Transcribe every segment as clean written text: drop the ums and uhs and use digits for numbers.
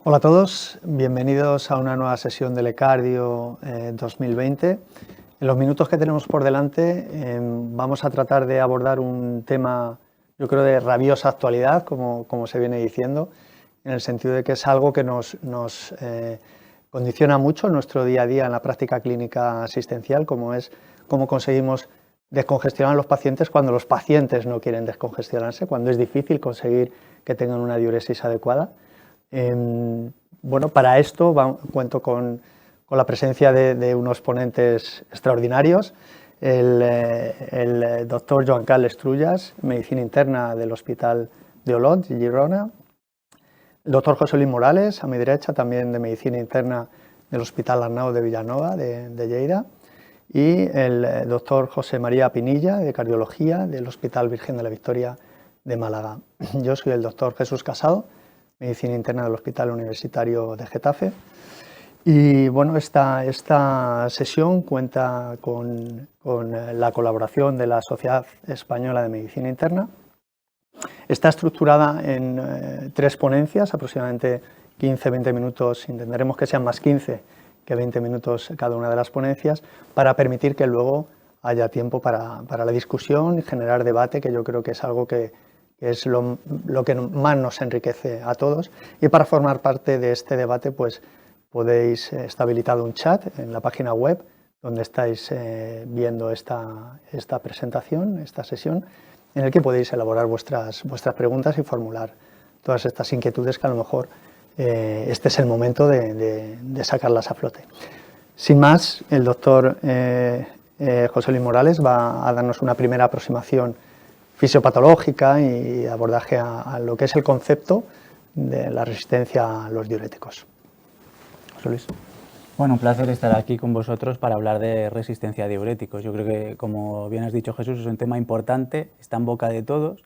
Hola a todos, bienvenidos a una nueva sesión del eCardio 2020. En los minutos que tenemos por delante vamos a tratar de abordar un tema, yo creo, de rabiosa actualidad, como se viene diciendo, en el sentido de que es algo que nos condiciona mucho nuestro día a día en la práctica clínica asistencial, como es cómo conseguimos descongestionar a los pacientes cuando los pacientes no quieren descongestionarse, cuando es difícil conseguir que tengan una diuresis adecuada. Bueno, para esto cuento con la presencia de unos ponentes extraordinarios, el doctor Joan Carles Trullas, medicina interna del Hospital de Olot, Girona, el doctor José Luis Morales, a mi derecha, también de medicina interna del Hospital Arnau de Vilanova, de Lleida, y el doctor José María Pinilla, de cardiología del Hospital Virgen de la Victoria de Málaga. Yo soy el doctor Jesús Casado, medicina interna del Hospital Universitario de Getafe. Y bueno, esta sesión cuenta con la colaboración de la Sociedad Española de Medicina Interna. Está estructurada en 3 ponencias, aproximadamente 15-20 minutos, intentaremos que sean más 15 que 20 minutos cada una de las ponencias, para permitir que luego haya tiempo para la discusión y generar debate, que yo creo que es algo que es lo que más nos enriquece a todos. Y para formar parte de este debate, pues podéis, está habilitado un chat en la página web donde estáis viendo esta presentación, esta sesión, en el que podéis elaborar vuestras preguntas y formular todas estas inquietudes que a lo mejor este es el momento de sacarlas a flote. Sin más, el doctor José Luis Morales va a darnos una primera aproximación fisiopatológica y abordaje a lo que es el concepto de la resistencia a los diuréticos. José Luis. Bueno, un placer estar aquí con vosotros para hablar de resistencia a diuréticos. Yo creo que, como bien has dicho, Jesús, es un tema importante, está en boca de todos,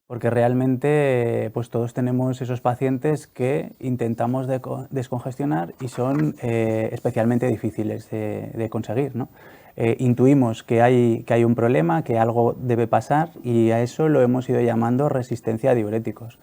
porque realmente pues todos tenemos esos pacientes que intentamos descongestionar y son especialmente difíciles de conseguir, ¿no? Intuimos que hay un problema, que algo debe pasar, y a eso lo hemos ido llamando resistencia a diuréticos.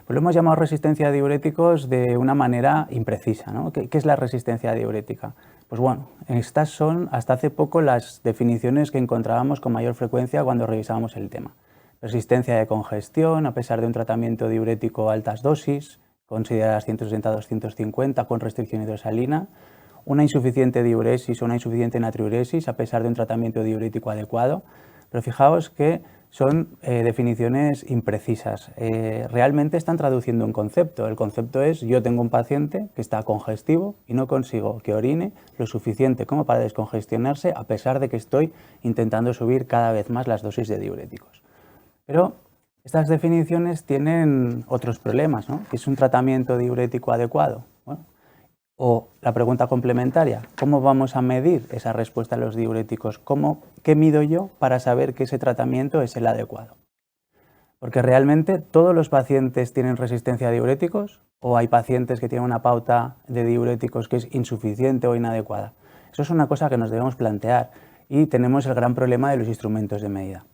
Pues lo hemos llamado resistencia a diuréticos de una manera imprecisa, ¿no? ¿Qué es la resistencia diurética? Pues bueno, estas son hasta hace poco las definiciones que encontrábamos con mayor frecuencia cuando revisábamos el tema. Resistencia de congestión a pesar de un tratamiento diurético a altas dosis, consideradas 160-250 con restricción hidrosalina, una insuficiente diuresis o una insuficiente natriuresis a pesar de un tratamiento diurético adecuado. Pero fijaos que son definiciones imprecisas. Realmente están traduciendo un concepto. El concepto es: yo tengo un paciente que está congestivo y no consigo que orine lo suficiente como para descongestionarse a pesar de que estoy intentando subir cada vez más las dosis de diuréticos. Pero estas definiciones tienen otros problemas, ¿no? ¿Qué es un tratamiento diurético adecuado? Bueno, o la pregunta complementaria: ¿cómo vamos a medir esa respuesta a los diuréticos? ¿Qué mido yo para saber que ese tratamiento es el adecuado? Porque realmente todos los pacientes tienen resistencia a diuréticos, o hay pacientes que tienen una pauta de diuréticos que es insuficiente o inadecuada. Eso es una cosa que nos debemos plantear, y tenemos el gran problema de los instrumentos de medida.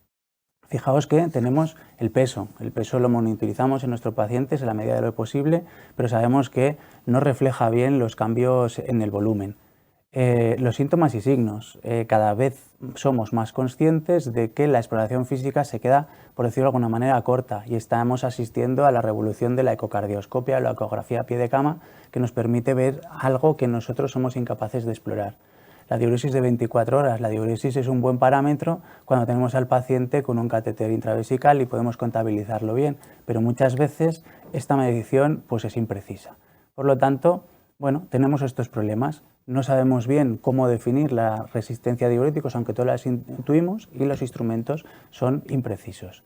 Fijaos que tenemos el peso lo monitorizamos en nuestros pacientes en la medida de lo posible, pero sabemos que no refleja bien los cambios en el volumen. Los síntomas y signos, cada vez somos más conscientes de que la exploración física se queda, por decirlo de alguna manera, corta, y estamos asistiendo a la revolución de la ecocardioscopia, la ecografía a pie de cama, que nos permite ver algo que nosotros somos incapaces de explorar. La diuresis de 24 horas. La diuresis es un buen parámetro cuando tenemos al paciente con un catéter intravesical y podemos contabilizarlo bien, pero muchas veces esta medición pues es imprecisa. Por lo tanto, bueno, tenemos estos problemas. No sabemos bien cómo definir la resistencia a diuréticos, aunque todas las intuimos, y los instrumentos son imprecisos.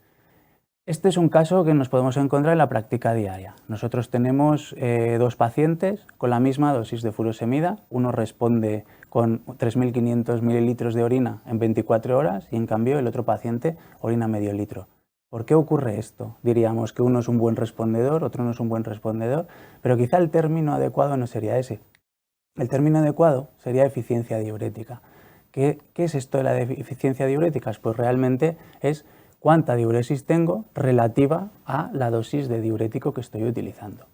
Este es un caso que nos podemos encontrar en la práctica diaria. Nosotros tenemos 2 pacientes con la misma dosis de furosemida. Uno responde con 3.500 mililitros de orina en 24 horas y en cambio el otro paciente orina medio litro. ¿Por qué ocurre esto? Diríamos que uno es un buen respondedor, otro no es un buen respondedor, pero quizá el término adecuado no sería ese. El término adecuado sería eficiencia diurética. ¿Qué es esto de la eficiencia diurética? Pues realmente es cuánta diuresis tengo relativa a la dosis de diurético que estoy utilizando.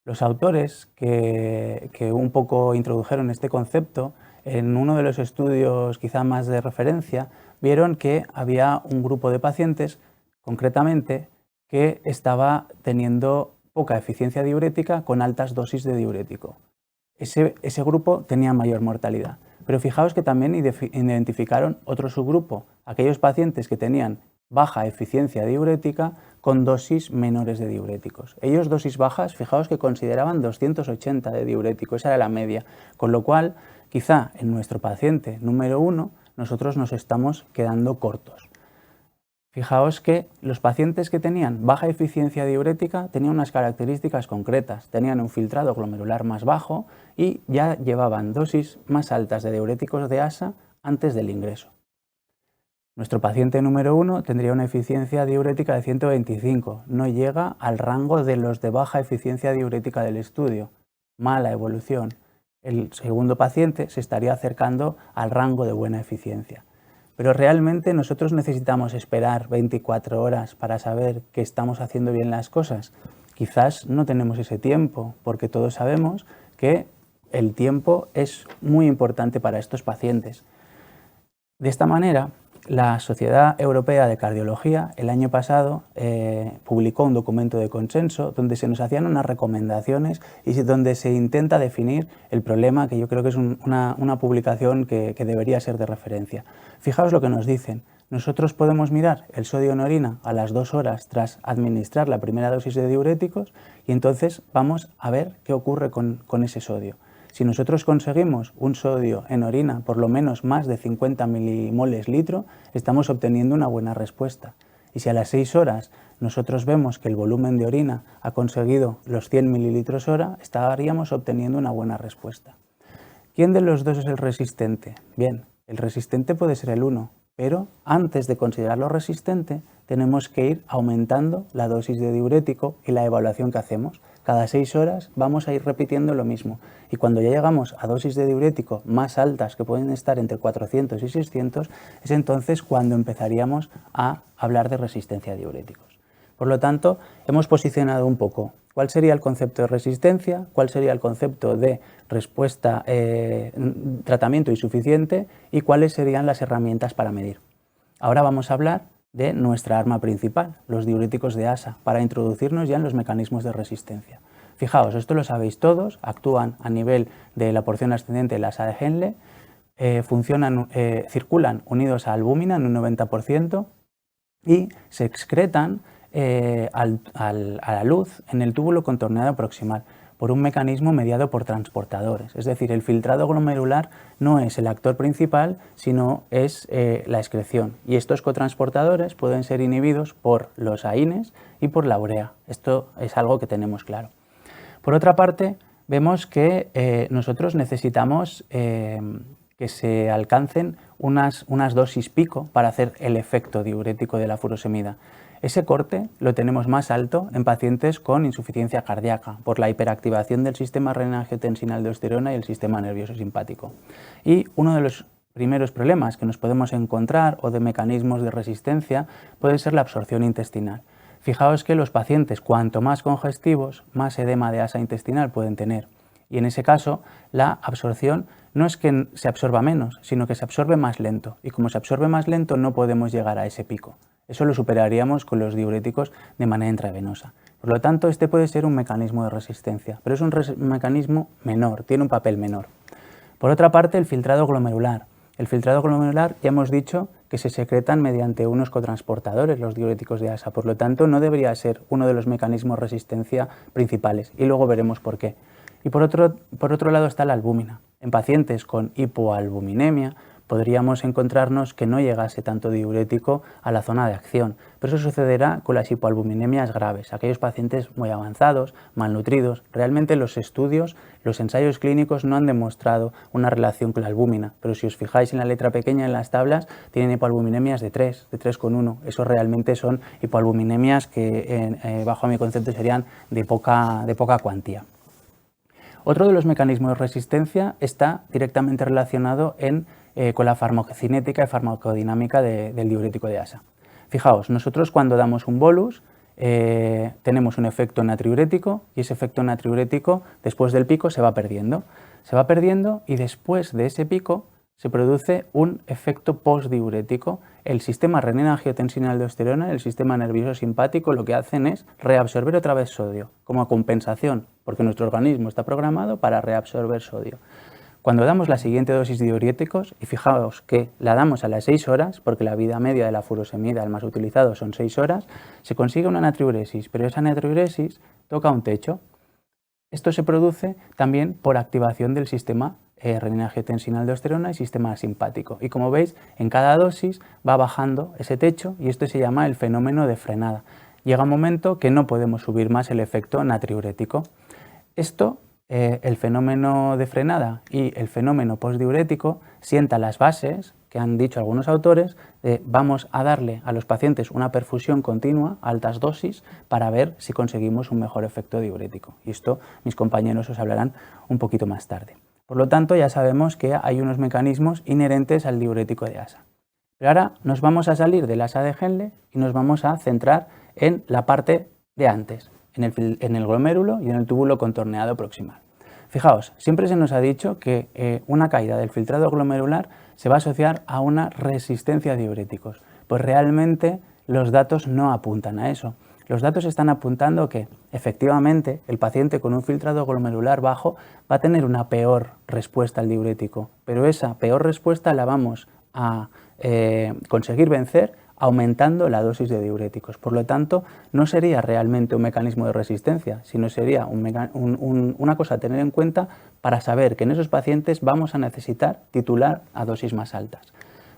Los autores que un poco introdujeron este concepto, en uno de los estudios quizá más de referencia, vieron que había un grupo de pacientes, concretamente, que estaba teniendo poca eficiencia diurética con altas dosis de diurético. Ese grupo tenía mayor mortalidad. Pero fijaos que también identificaron otro subgrupo, aquellos pacientes que tenían baja eficiencia diurética con dosis menores de diuréticos. Ellos dosis bajas, fijaos que consideraban 280 de diurético, esa era la media, con lo cual quizá en nuestro paciente número 1 nosotros nos estamos quedando cortos. Fijaos que los pacientes que tenían baja eficiencia diurética tenían unas características concretas, tenían un filtrado glomerular más bajo y ya llevaban dosis más altas de diuréticos de ASA antes del ingreso. Nuestro paciente número 1 tendría una eficiencia diurética de 125, no llega al rango de los de baja eficiencia diurética del estudio, mala evolución. El segundo paciente se estaría acercando al rango de buena eficiencia. Pero realmente nosotros necesitamos esperar 24 horas para saber que estamos haciendo bien las cosas. Quizás no tenemos ese tiempo, porque todos sabemos que el tiempo es muy importante para estos pacientes. De esta manera, la Sociedad Europea de Cardiología el año pasado publicó un documento de consenso donde se nos hacían unas recomendaciones y donde se intenta definir el problema, que yo creo que es una publicación que debería ser de referencia. Fijaos lo que nos dicen. Nosotros podemos mirar el sodio en orina a las 2 horas tras administrar la primera dosis de diuréticos y entonces vamos a ver qué ocurre con ese sodio. Si nosotros conseguimos un sodio en orina por lo menos más de 50 milimoles litro, estamos obteniendo una buena respuesta. Y si a las 6 horas nosotros vemos que el volumen de orina ha conseguido los 100 mililitros hora, estaríamos obteniendo una buena respuesta. ¿Quién de los dos es el resistente? Bien, el resistente puede ser el 1, pero antes de considerarlo resistente tenemos que ir aumentando la dosis de diurético y la evaluación que hacemos. Cada 6 horas vamos a ir repitiendo lo mismo y cuando ya llegamos a dosis de diurético más altas, que pueden estar entre 400 y 600, es entonces cuando empezaríamos a hablar de resistencia a diuréticos. Por lo tanto, hemos posicionado un poco cuál sería el concepto de resistencia, cuál sería el concepto de respuesta, tratamiento insuficiente y cuáles serían las herramientas para medir. Ahora vamos a hablar de nuestra arma principal, los diuréticos de ASA, para introducirnos ya en los mecanismos de resistencia. Fijaos, esto lo sabéis todos, actúan a nivel de la porción ascendente del ASA de Henle, circulan unidos a albúmina en un 90% y se excretan a la luz en el túbulo contorneado proximal por un mecanismo mediado por transportadores. Es decir, el filtrado glomerular no es el actor principal, sino es la excreción. Y estos cotransportadores pueden ser inhibidos por los AINES y por la urea. Esto es algo que tenemos claro. Por otra parte, vemos que nosotros necesitamos que se alcancen unas dosis pico para hacer el efecto diurético de la furosemida. Ese corte lo tenemos más alto en pacientes con insuficiencia cardíaca por la hiperactivación del sistema renina-angiotensina-aldosterona y el sistema nervioso simpático. Y uno de los primeros problemas que nos podemos encontrar o de mecanismos de resistencia puede ser la absorción intestinal. Fijaos que los pacientes cuanto más congestivos, más edema de asa intestinal pueden tener. Y en ese caso, la absorción no es que se absorba menos, sino que se absorbe más lento. Y como se absorbe más lento, no podemos llegar a ese pico. Eso lo superaríamos con los diuréticos de manera intravenosa. Por lo tanto, este puede ser un mecanismo de resistencia, pero es un mecanismo menor, tiene un papel menor. Por otra parte, el filtrado glomerular. El filtrado glomerular ya hemos dicho que se secretan mediante unos cotransportadores, los diuréticos de ASA. Por lo tanto, no debería ser uno de los mecanismos de resistencia principales y luego veremos por qué. Y por otro lado está la albúmina. En pacientes con hipoalbuminemia podríamos encontrarnos que no llegase tanto diurético a la zona de acción, pero eso sucederá con las hipoalbuminemias graves, aquellos pacientes muy avanzados, malnutridos. Realmente los estudios, los ensayos clínicos no han demostrado una relación con la albúmina, pero si os fijáis en la letra pequeña en las tablas, tienen hipoalbuminemias de 3, de 3,1. Eso realmente son hipoalbuminemias que bajo mi concepto serían de poca cuantía. Otro de los mecanismos de resistencia está directamente relacionado con la farmacocinética y farmacodinámica del diurético de ASA. Fijaos, nosotros cuando damos un bolus tenemos un efecto natriurético y ese efecto natriurético después del pico se va perdiendo. Se va perdiendo y después de ese pico se produce un efecto postdiurético. El sistema renina-angiotensina-aldosterona, el sistema nervioso simpático, lo que hacen es reabsorber otra vez sodio, como compensación, porque nuestro organismo está programado para reabsorber sodio. Cuando damos la siguiente dosis de diuréticos, y fijaos que la damos a las 6 horas, porque la vida media de la furosemida, el más utilizado, son 6 horas, se consigue una natriuresis, pero esa natriuresis toca un techo. Esto se produce también por activación del sistema renina-angiotensina-aldosterona y sistema simpático. Y como veis, en cada dosis va bajando ese techo y esto se llama el fenómeno de frenada. Llega un momento que no podemos subir más el efecto natriurético. Esto, el fenómeno de frenada y el fenómeno postdiurético, sienta las bases que han dicho algunos autores de vamos a darle a los pacientes una perfusión continua a altas dosis para ver si conseguimos un mejor efecto diurético. Y esto mis compañeros os hablarán un poquito más tarde. Por lo tanto, ya sabemos que hay unos mecanismos inherentes al diurético de ASA. Pero ahora nos vamos a salir del ASA de Henle y nos vamos a centrar en la parte de antes, en el glomérulo y en el túbulo contorneado proximal. Fijaos, siempre se nos ha dicho que una caída del filtrado glomerular se va a asociar a una resistencia a diuréticos. Pues realmente los datos no apuntan a eso. Los datos están apuntando que efectivamente el paciente con un filtrado glomerular bajo va a tener una peor respuesta al diurético, pero esa peor respuesta la vamos a conseguir vencer aumentando la dosis de diuréticos. Por lo tanto, no sería realmente un mecanismo de resistencia, sino sería una cosa a tener en cuenta para saber que en esos pacientes vamos a necesitar titular a dosis más altas.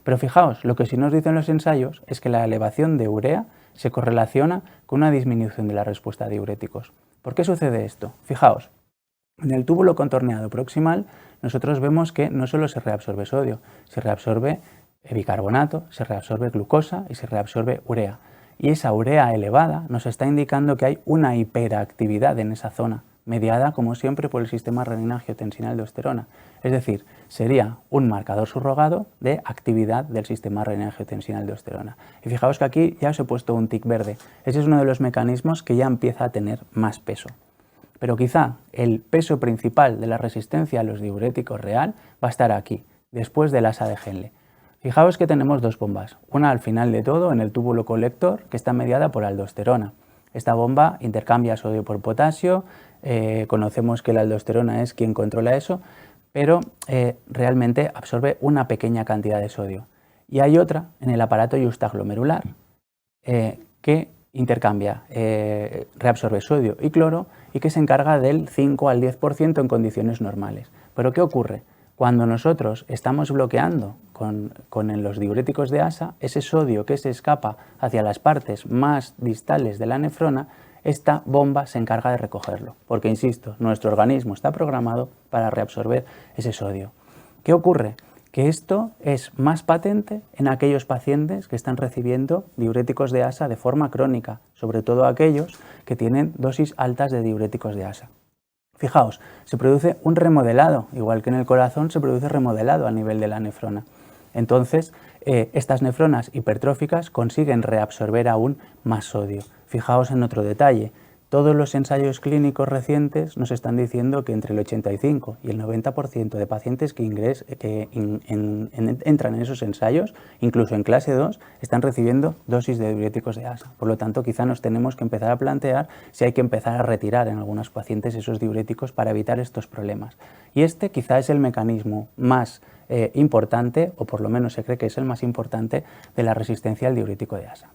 Pero fijaos, lo que sí nos dicen los ensayos es que la elevación de urea se correlaciona con una disminución de la respuesta a diuréticos. ¿Por qué sucede esto? Fijaos, en el túbulo contorneado proximal nosotros vemos que no solo se reabsorbe sodio, se reabsorbe bicarbonato, se reabsorbe glucosa y se reabsorbe urea. Y esa urea elevada nos está indicando que hay una hiperactividad en esa zona, mediada como siempre por el sistema renina-angiotensina-aldosterona. Es decir, sería un marcador subrogado de actividad del sistema renina-angiotensina-aldosterona. Y fijaos que aquí ya os he puesto un tic verde. Ese es uno de los mecanismos que ya empieza a tener más peso. Pero quizá el peso principal de la resistencia a los diuréticos real va a estar aquí, después del ASA de Henle. Fijaos que tenemos dos bombas, una al final de todo en el túbulo colector que está mediada por aldosterona. Esta bomba intercambia sodio por potasio, conocemos que la aldosterona es quien controla eso, pero realmente absorbe una pequeña cantidad de sodio. Y hay otra en el aparato yuxtaglomerular que intercambia, reabsorbe sodio y cloro y que se encarga del 5 al 10% en condiciones normales. ¿Pero qué ocurre? Cuando nosotros estamos bloqueando con los diuréticos de ASA, ese sodio que se escapa hacia las partes más distales de la nefrona, esta bomba se encarga de recogerlo, porque, insisto, nuestro organismo está programado para reabsorber ese sodio. ¿Qué ocurre? Que esto es más patente en aquellos pacientes que están recibiendo diuréticos de ASA de forma crónica, sobre todo aquellos que tienen dosis altas de diuréticos de ASA. Fijaos, se produce un remodelado, igual que en el corazón se produce remodelado a nivel de la nefrona. Entonces, estas nefronas hipertróficas consiguen reabsorber aún más sodio. Fijaos en otro detalle, todos los ensayos clínicos recientes nos están diciendo que entre el 85 y el 90% de pacientes que entran en esos ensayos, incluso en clase 2, están recibiendo dosis de diuréticos de ASA. Por lo tanto, quizá nos tenemos que empezar a plantear si hay que empezar a retirar en algunos pacientes esos diuréticos para evitar estos problemas. Y este quizá es el mecanismo más importante, o por lo menos se cree que es el más importante, de la resistencia al diurético de ASA.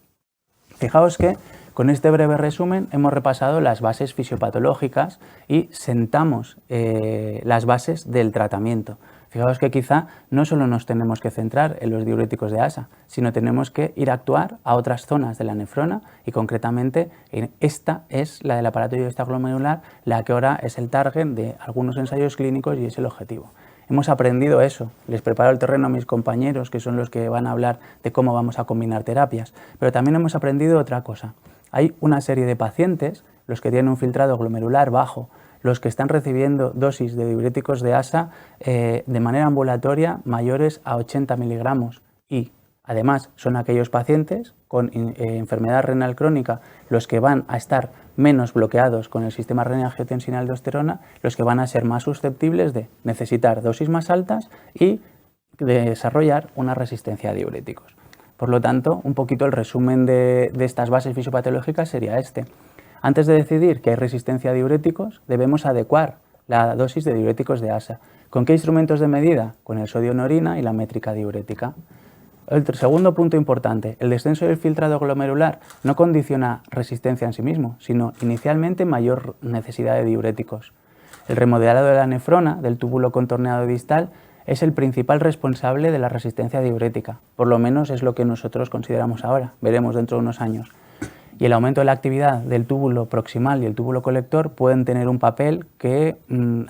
Fijaos que con este breve resumen hemos repasado las bases fisiopatológicas y sentamos las bases del tratamiento. Fijaos que quizá no solo nos tenemos que centrar en los diuréticos de ASA, sino tenemos que ir a actuar a otras zonas de la nefrona y concretamente esta es la del aparato yuxtaglomerular, la que ahora es el target de algunos ensayos clínicos y es el objetivo. Hemos aprendido eso, les preparo el terreno a mis compañeros, que son los que van a hablar de cómo vamos a combinar terapias, pero también hemos aprendido otra cosa. Hay una serie de pacientes, los que tienen un filtrado glomerular bajo, los que están recibiendo dosis de diuréticos de ASA de manera ambulatoria mayores a 80 miligramos y Además, son aquellos pacientes con enfermedad renal crónica los que van a estar menos bloqueados con el sistema renina-angiotensina-aldosterona, los que van a ser más susceptibles de necesitar dosis más altas y de desarrollar una resistencia a diuréticos. Por lo tanto, un poquito el resumen de estas bases fisiopatológicas sería este. Antes de decidir que hay resistencia a diuréticos, debemos adecuar la dosis de diuréticos de ASA. ¿Con qué instrumentos de medida? Con el sodio en orina y la métrica diurética. El segundo punto importante, el descenso del filtrado glomerular no condiciona resistencia en sí mismo, sino inicialmente mayor necesidad de diuréticos. El remodelado de la nefrona, del túbulo contorneado distal, es el principal responsable de la resistencia diurética, por lo menos es lo que nosotros consideramos ahora, veremos dentro de unos años. Y el aumento de la actividad del túbulo proximal y el túbulo colector pueden tener un papel que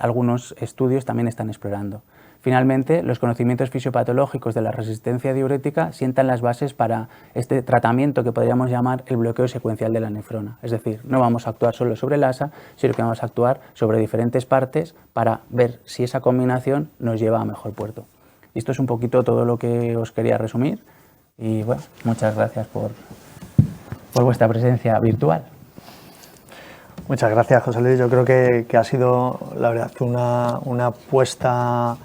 algunos estudios también están explorando. Finalmente, los conocimientos fisiopatológicos de la resistencia diurética sientan las bases para este tratamiento que podríamos llamar el bloqueo secuencial de la nefrona. Es decir, no vamos a actuar solo sobre el ASA, sino que vamos a actuar sobre diferentes partes para ver si esa combinación nos lleva a mejor puerto. Y esto es un poquito todo lo que os quería resumir y bueno, muchas gracias por vuestra presencia virtual. Muchas gracias, José Luis. Yo creo que ha sido, la verdad, una apuesta.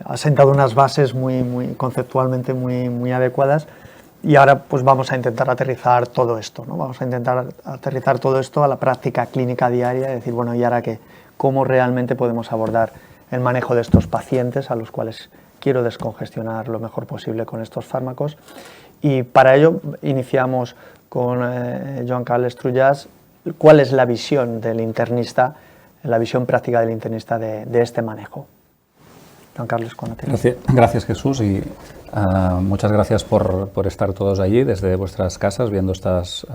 Ha sentado unas bases conceptualmente muy adecuadas y ahora pues vamos a intentar aterrizar todo esto, ¿no? Vamos a intentar aterrizar todo esto a la práctica clínica diaria y decir, bueno, ¿y ahora qué? ¿Cómo realmente podemos abordar el manejo de estos pacientes a los cuales quiero descongestionar lo mejor posible con estos fármacos? Y para ello iniciamos con Joan Carles Trullàs. ¿Cuál es la visión del internista, la visión práctica del internista de este manejo? Juan Carlos, cuando te... Gracias, Jesús, y muchas gracias por estar todos allí desde vuestras casas viendo estas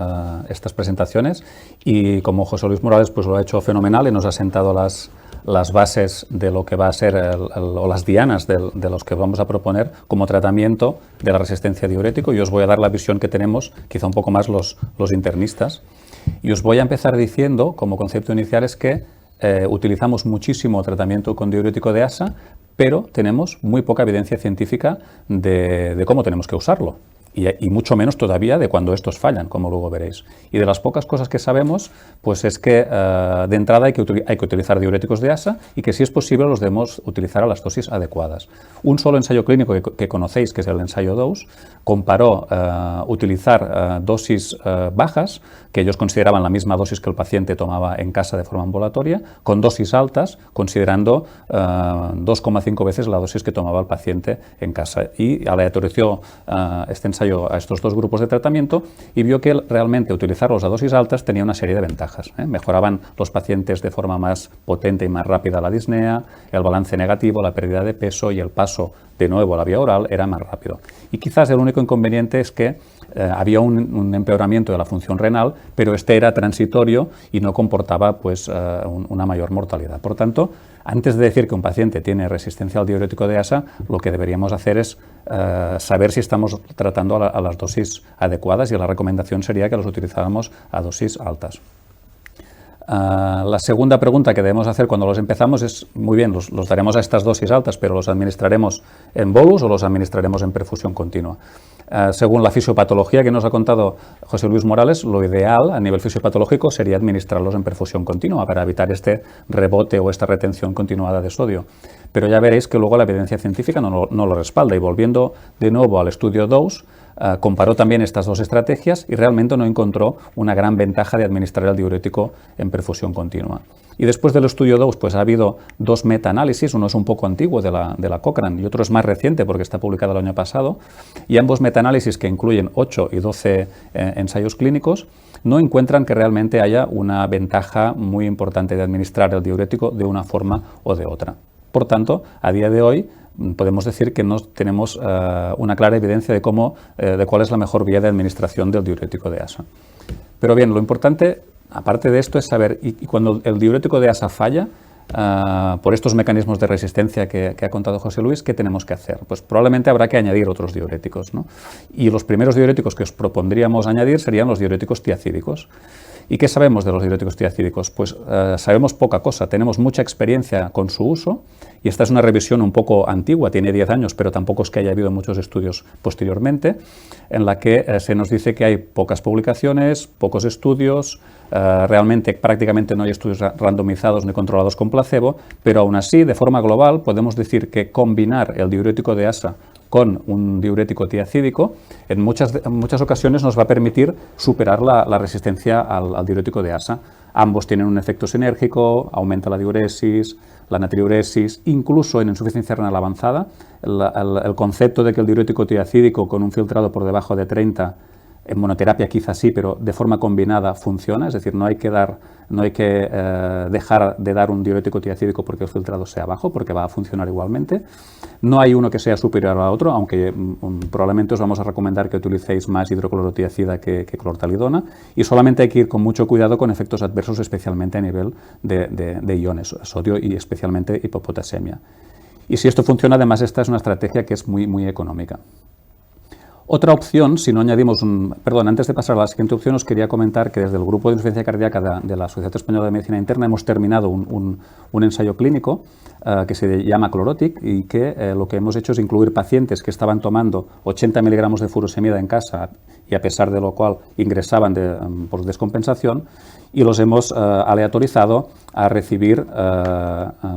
presentaciones. Y como José Luis Morales pues lo ha hecho fenomenal y nos ha sentado las bases de lo que va a ser o las dianas de los que vamos a proponer como tratamiento de la resistencia a diurético. Y os voy a dar la visión que tenemos, quizá un poco más los internistas. Y os voy a empezar diciendo, como concepto inicial, es que utilizamos muchísimo tratamiento con diurético de ASA, pero tenemos muy poca evidencia científica de cómo tenemos que usarlo. Y mucho menos todavía de cuando estos fallan, como luego veréis. Y de las pocas cosas que sabemos, pues es que de entrada hay que utilizar diuréticos de ASA y que si es posible los debemos utilizar a las dosis adecuadas. Un solo ensayo clínico que conocéis, que es el ensayo DOSE, comparó utilizar dosis bajas, que ellos consideraban la misma dosis que el paciente tomaba en casa de forma ambulatoria, con dosis altas, considerando 2,5 veces la dosis que tomaba el paciente en casa. Y aleatorizó este ensayo a estos dos grupos de tratamiento y vio que realmente utilizarlos a dosis altas tenía una serie de ventajas. Mejoraban los pacientes de forma más potente y más rápida la disnea, el balance negativo, la pérdida de peso y el paso de nuevo a la vía oral era más rápido. Y quizás el único inconveniente es que había un empeoramiento de la función renal, pero este era transitorio y no comportaba pues, una mayor mortalidad. Por tanto, antes de decir que un paciente tiene resistencia al diurético de ASA, lo que deberíamos hacer es saber si estamos tratando a las dosis adecuadas y la recomendación sería que los utilizáramos a dosis altas. La segunda pregunta que debemos hacer cuando los empezamos es, muy bien, los daremos a estas dosis altas, pero ¿los administraremos en bolus o los administraremos en perfusión continua? Según la fisiopatología que nos ha contado José Luis Morales, lo ideal a nivel fisiopatológico sería administrarlos en perfusión continua para evitar este rebote o esta retención continuada de sodio. Pero ya veréis que luego la evidencia científica no lo respalda y volviendo de nuevo al estudio DOSE, comparó también estas dos estrategias y realmente no encontró una gran ventaja de administrar el diurético en perfusión continua. Y después del estudio DOSE pues ha habido dos metaanálisis, uno es un poco antiguo de la Cochrane y otro es más reciente porque está publicado el año pasado, y ambos metaanálisis que incluyen 8 y 12 ensayos clínicos no encuentran que realmente haya una ventaja muy importante de administrar el diurético de una forma o de otra. Por tanto, a día de hoy podemos decir que no tenemos una clara evidencia de cuál es la mejor vía de administración del diurético de ASA. Pero bien, lo importante, aparte de esto, es saber, y cuando el diurético de ASA falla, por estos mecanismos de resistencia que ha contado José Luis, ¿qué tenemos que hacer? Pues probablemente habrá que añadir otros diuréticos, ¿no? Y los primeros diuréticos que os propondríamos añadir serían los diuréticos tiacídicos. ¿Y qué sabemos de los diuréticos tiacídicos? Pues sabemos poca cosa, tenemos mucha experiencia con su uso, y esta es una revisión un poco antigua, tiene 10 años, pero tampoco es que haya habido muchos estudios posteriormente, en la que se nos dice que hay pocas publicaciones, pocos estudios, realmente prácticamente no hay estudios randomizados ni controlados con placebo, pero aún así, de forma global, podemos decir que combinar el diurético de ASA con un diurético tiacídico, en muchas ocasiones nos va a permitir superar la resistencia al diurético de ASA. Ambos tienen un efecto sinérgico, aumenta la diuresis, la natriuresis, incluso en insuficiencia renal avanzada. El concepto de que el diurético tiacídico con un filtrado por debajo de 30, en monoterapia quizás sí, pero de forma combinada funciona, es decir, no hay que dejar de dar un diurético tiacídico porque el filtrado sea bajo, porque va a funcionar igualmente. No hay uno que sea superior a otro, aunque probablemente os vamos a recomendar que utilicéis más hidroclorotiacida que clortalidona, y solamente hay que ir con mucho cuidado con efectos adversos, especialmente a nivel de iones, sodio y especialmente hipopotasemia. Y si esto funciona, además esta es una estrategia que es muy económica. Otra opción, si no añadimos antes de pasar a la siguiente opción, os quería comentar que desde el grupo de insuficiencia cardíaca de la Sociedad Española de Medicina Interna hemos terminado un ensayo clínico que se llama Chlorotic, y que lo que hemos hecho es incluir pacientes que estaban tomando 80 miligramos de furosemida en casa, y a pesar de lo cual ingresaban por descompensación, y los hemos aleatorizado a recibir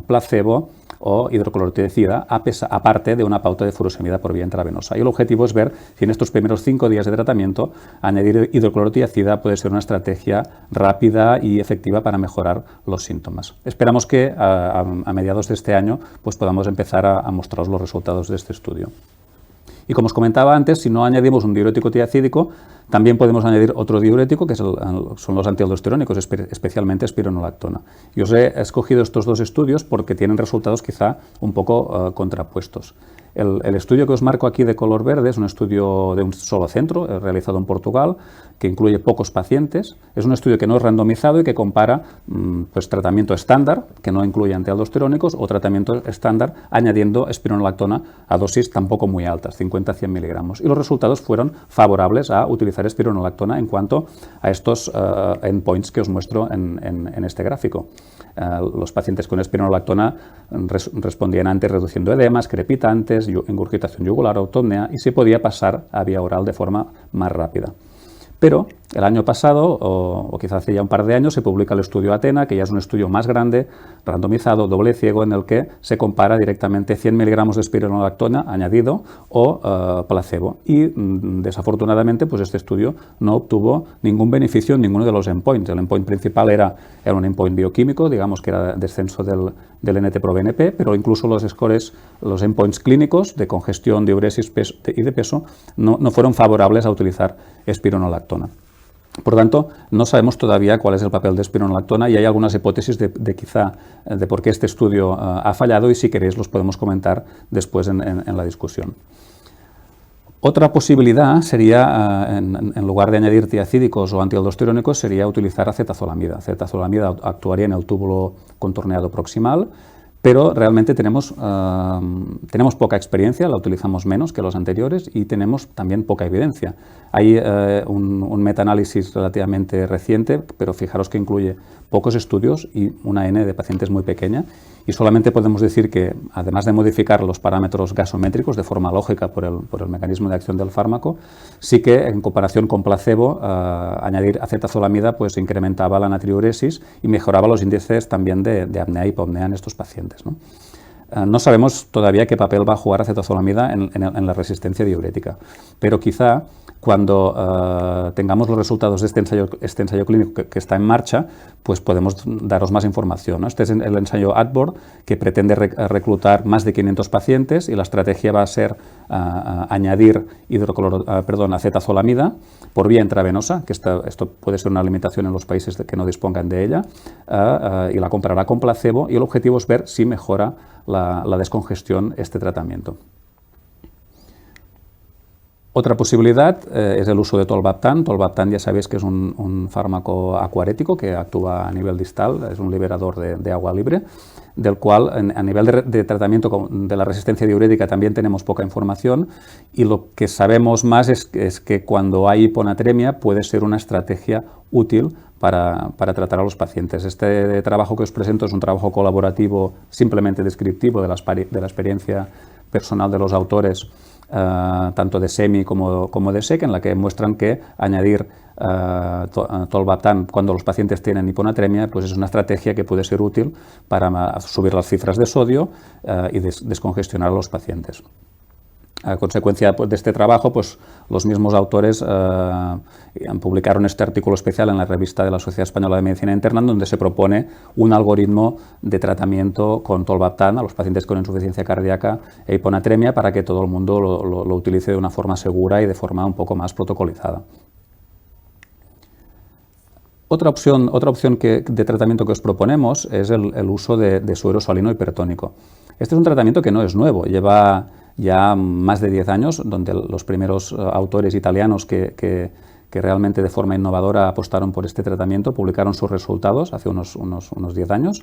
placebo o hidroclorotiacida, aparte de una pauta de furosemida por vía intravenosa. Y el objetivo es ver si en estos primeros 5 días de tratamiento añadir hidroclorotiacida puede ser una estrategia rápida y efectiva para mejorar los síntomas. Esperamos que a mediados de este año pues podamos empezar a mostraros los resultados de este estudio. Y como os comentaba antes, si no añadimos un diurético tiacídico, también podemos añadir otro diurético, que son los antialdosterónicos, especialmente espironolactona. Y os he escogido estos dos estudios porque tienen resultados quizá un poco contrapuestos. El estudio que os marco aquí de color verde es un estudio de un solo centro, realizado en Portugal, que incluye pocos pacientes. Es un estudio que no es randomizado y que compara pues, tratamiento estándar, que no incluye antialdosterónicos, o tratamiento estándar añadiendo espironolactona a dosis tampoco muy altas, 50-100 miligramos. Y los resultados fueron favorables a utilizar espironolactona en cuanto a estos endpoints que os muestro en este gráfico. Los pacientes con espironolactona respondían antes reduciendo edemas, crepitantes, ingurgitación yugular, autopnea, y se podía pasar a vía oral de forma más rápida. Pero el año pasado, o quizá hace ya un par de años, se publica el estudio Athena, que ya es un estudio más grande, randomizado, doble ciego, en el que se compara directamente 100 miligramos de espironolactona añadido o placebo. Y desafortunadamente, pues este estudio no obtuvo ningún beneficio en ninguno de los endpoints. El endpoint principal era un endpoint bioquímico, digamos que era descenso del NT-proBNP, pero incluso los scores, los endpoints clínicos de congestión, diuresis y de peso no fueron favorables a utilizar espironolactona. Por tanto, no sabemos todavía cuál es el papel de espironolactona, y hay algunas hipótesis de por qué este estudio ha fallado, y si queréis los podemos comentar después en la discusión. Otra posibilidad sería, en lugar de añadir tiacídicos o antialdosterónicos, sería utilizar acetazolamida. Acetazolamida actuaría en el túbulo contorneado proximal, pero realmente tenemos poca experiencia, la utilizamos menos que los anteriores, y tenemos también poca evidencia. Hay un metaanálisis relativamente reciente, pero fijaros que incluye pocos estudios y una N de pacientes muy pequeña, y solamente podemos decir que, además de modificar los parámetros gasométricos de forma lógica por el mecanismo de acción del fármaco, sí que en comparación con placebo, añadir acetazolamida pues incrementaba la natriuresis y mejoraba los índices también de apnea y hipopnea en estos pacientes, ¿no? No sabemos todavía qué papel va a jugar acetazolamida en la resistencia diurética, pero quizá cuando tengamos los resultados de este ensayo clínico que está en marcha, pues podemos daros más información, ¿no? Este es el ensayo ADBORD, que pretende reclutar más de 500 pacientes, y la estrategia va a ser añadir acetazolamida por vía intravenosa, que esto puede ser una limitación en los países que no dispongan de ella, y la comparará con placebo, y el objetivo es ver si mejora la descongestión este tratamiento. Otra posibilidad es el uso de tolvaptan. Tolvaptan ya sabéis que es un fármaco acuarético que actúa a nivel distal, es un liberador de agua libre, del cual a nivel de tratamiento de la resistencia diurética también tenemos poca información, y lo que sabemos más es que cuando hay hiponatremia puede ser una estrategia útil para tratar a los pacientes. Este trabajo que os presento es un trabajo colaborativo simplemente descriptivo de la experiencia personal de los autores, tanto de SEMI como de SEC, en la que muestran que añadir tolvaptan cuando los pacientes tienen hiponatremia pues es una estrategia que puede ser útil para subir las cifras de sodio y descongestionar a los pacientes. A consecuencia de este trabajo, pues, los mismos autores publicaron este artículo especial en la revista de la Sociedad Española de Medicina Interna, donde se propone un algoritmo de tratamiento con tolvaptan a los pacientes con insuficiencia cardíaca e hiponatremia para que todo el mundo lo utilice de una forma segura y de forma un poco más protocolizada. Otra opción de tratamiento que os proponemos es el uso de suero salino hipertónico. Este es un tratamiento que no es nuevo, lleva ya más de 10 años, donde los primeros autores italianos que realmente de forma innovadora apostaron por este tratamiento publicaron sus resultados hace unos 10 años,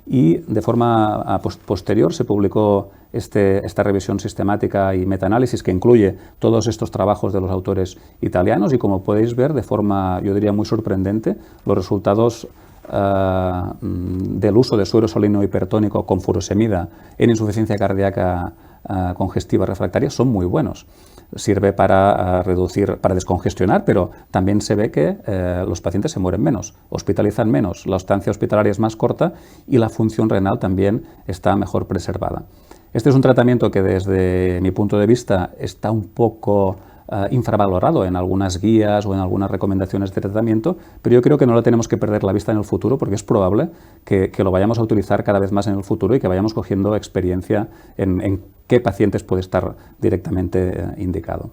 y de forma posterior se publicó esta revisión sistemática y metaanálisis que incluye todos estos trabajos de los autores italianos, y como podéis ver de forma, yo diría, muy sorprendente, los resultados del uso de suero salino hipertónico con furosemida en insuficiencia cardíaca congestiva refractaria son muy buenos. Sirve para para descongestionar, pero también se ve que los pacientes se mueren menos, hospitalizan menos, la estancia hospitalaria es más corta y la función renal también está mejor preservada. Este es un tratamiento que desde mi punto de vista está un poco infravalorado en algunas guías o en algunas recomendaciones de tratamiento, pero yo creo que no lo tenemos que perder la vista en el futuro, porque es probable que lo vayamos a utilizar cada vez más en el futuro y que vayamos cogiendo experiencia en qué pacientes puede estar directamente indicado.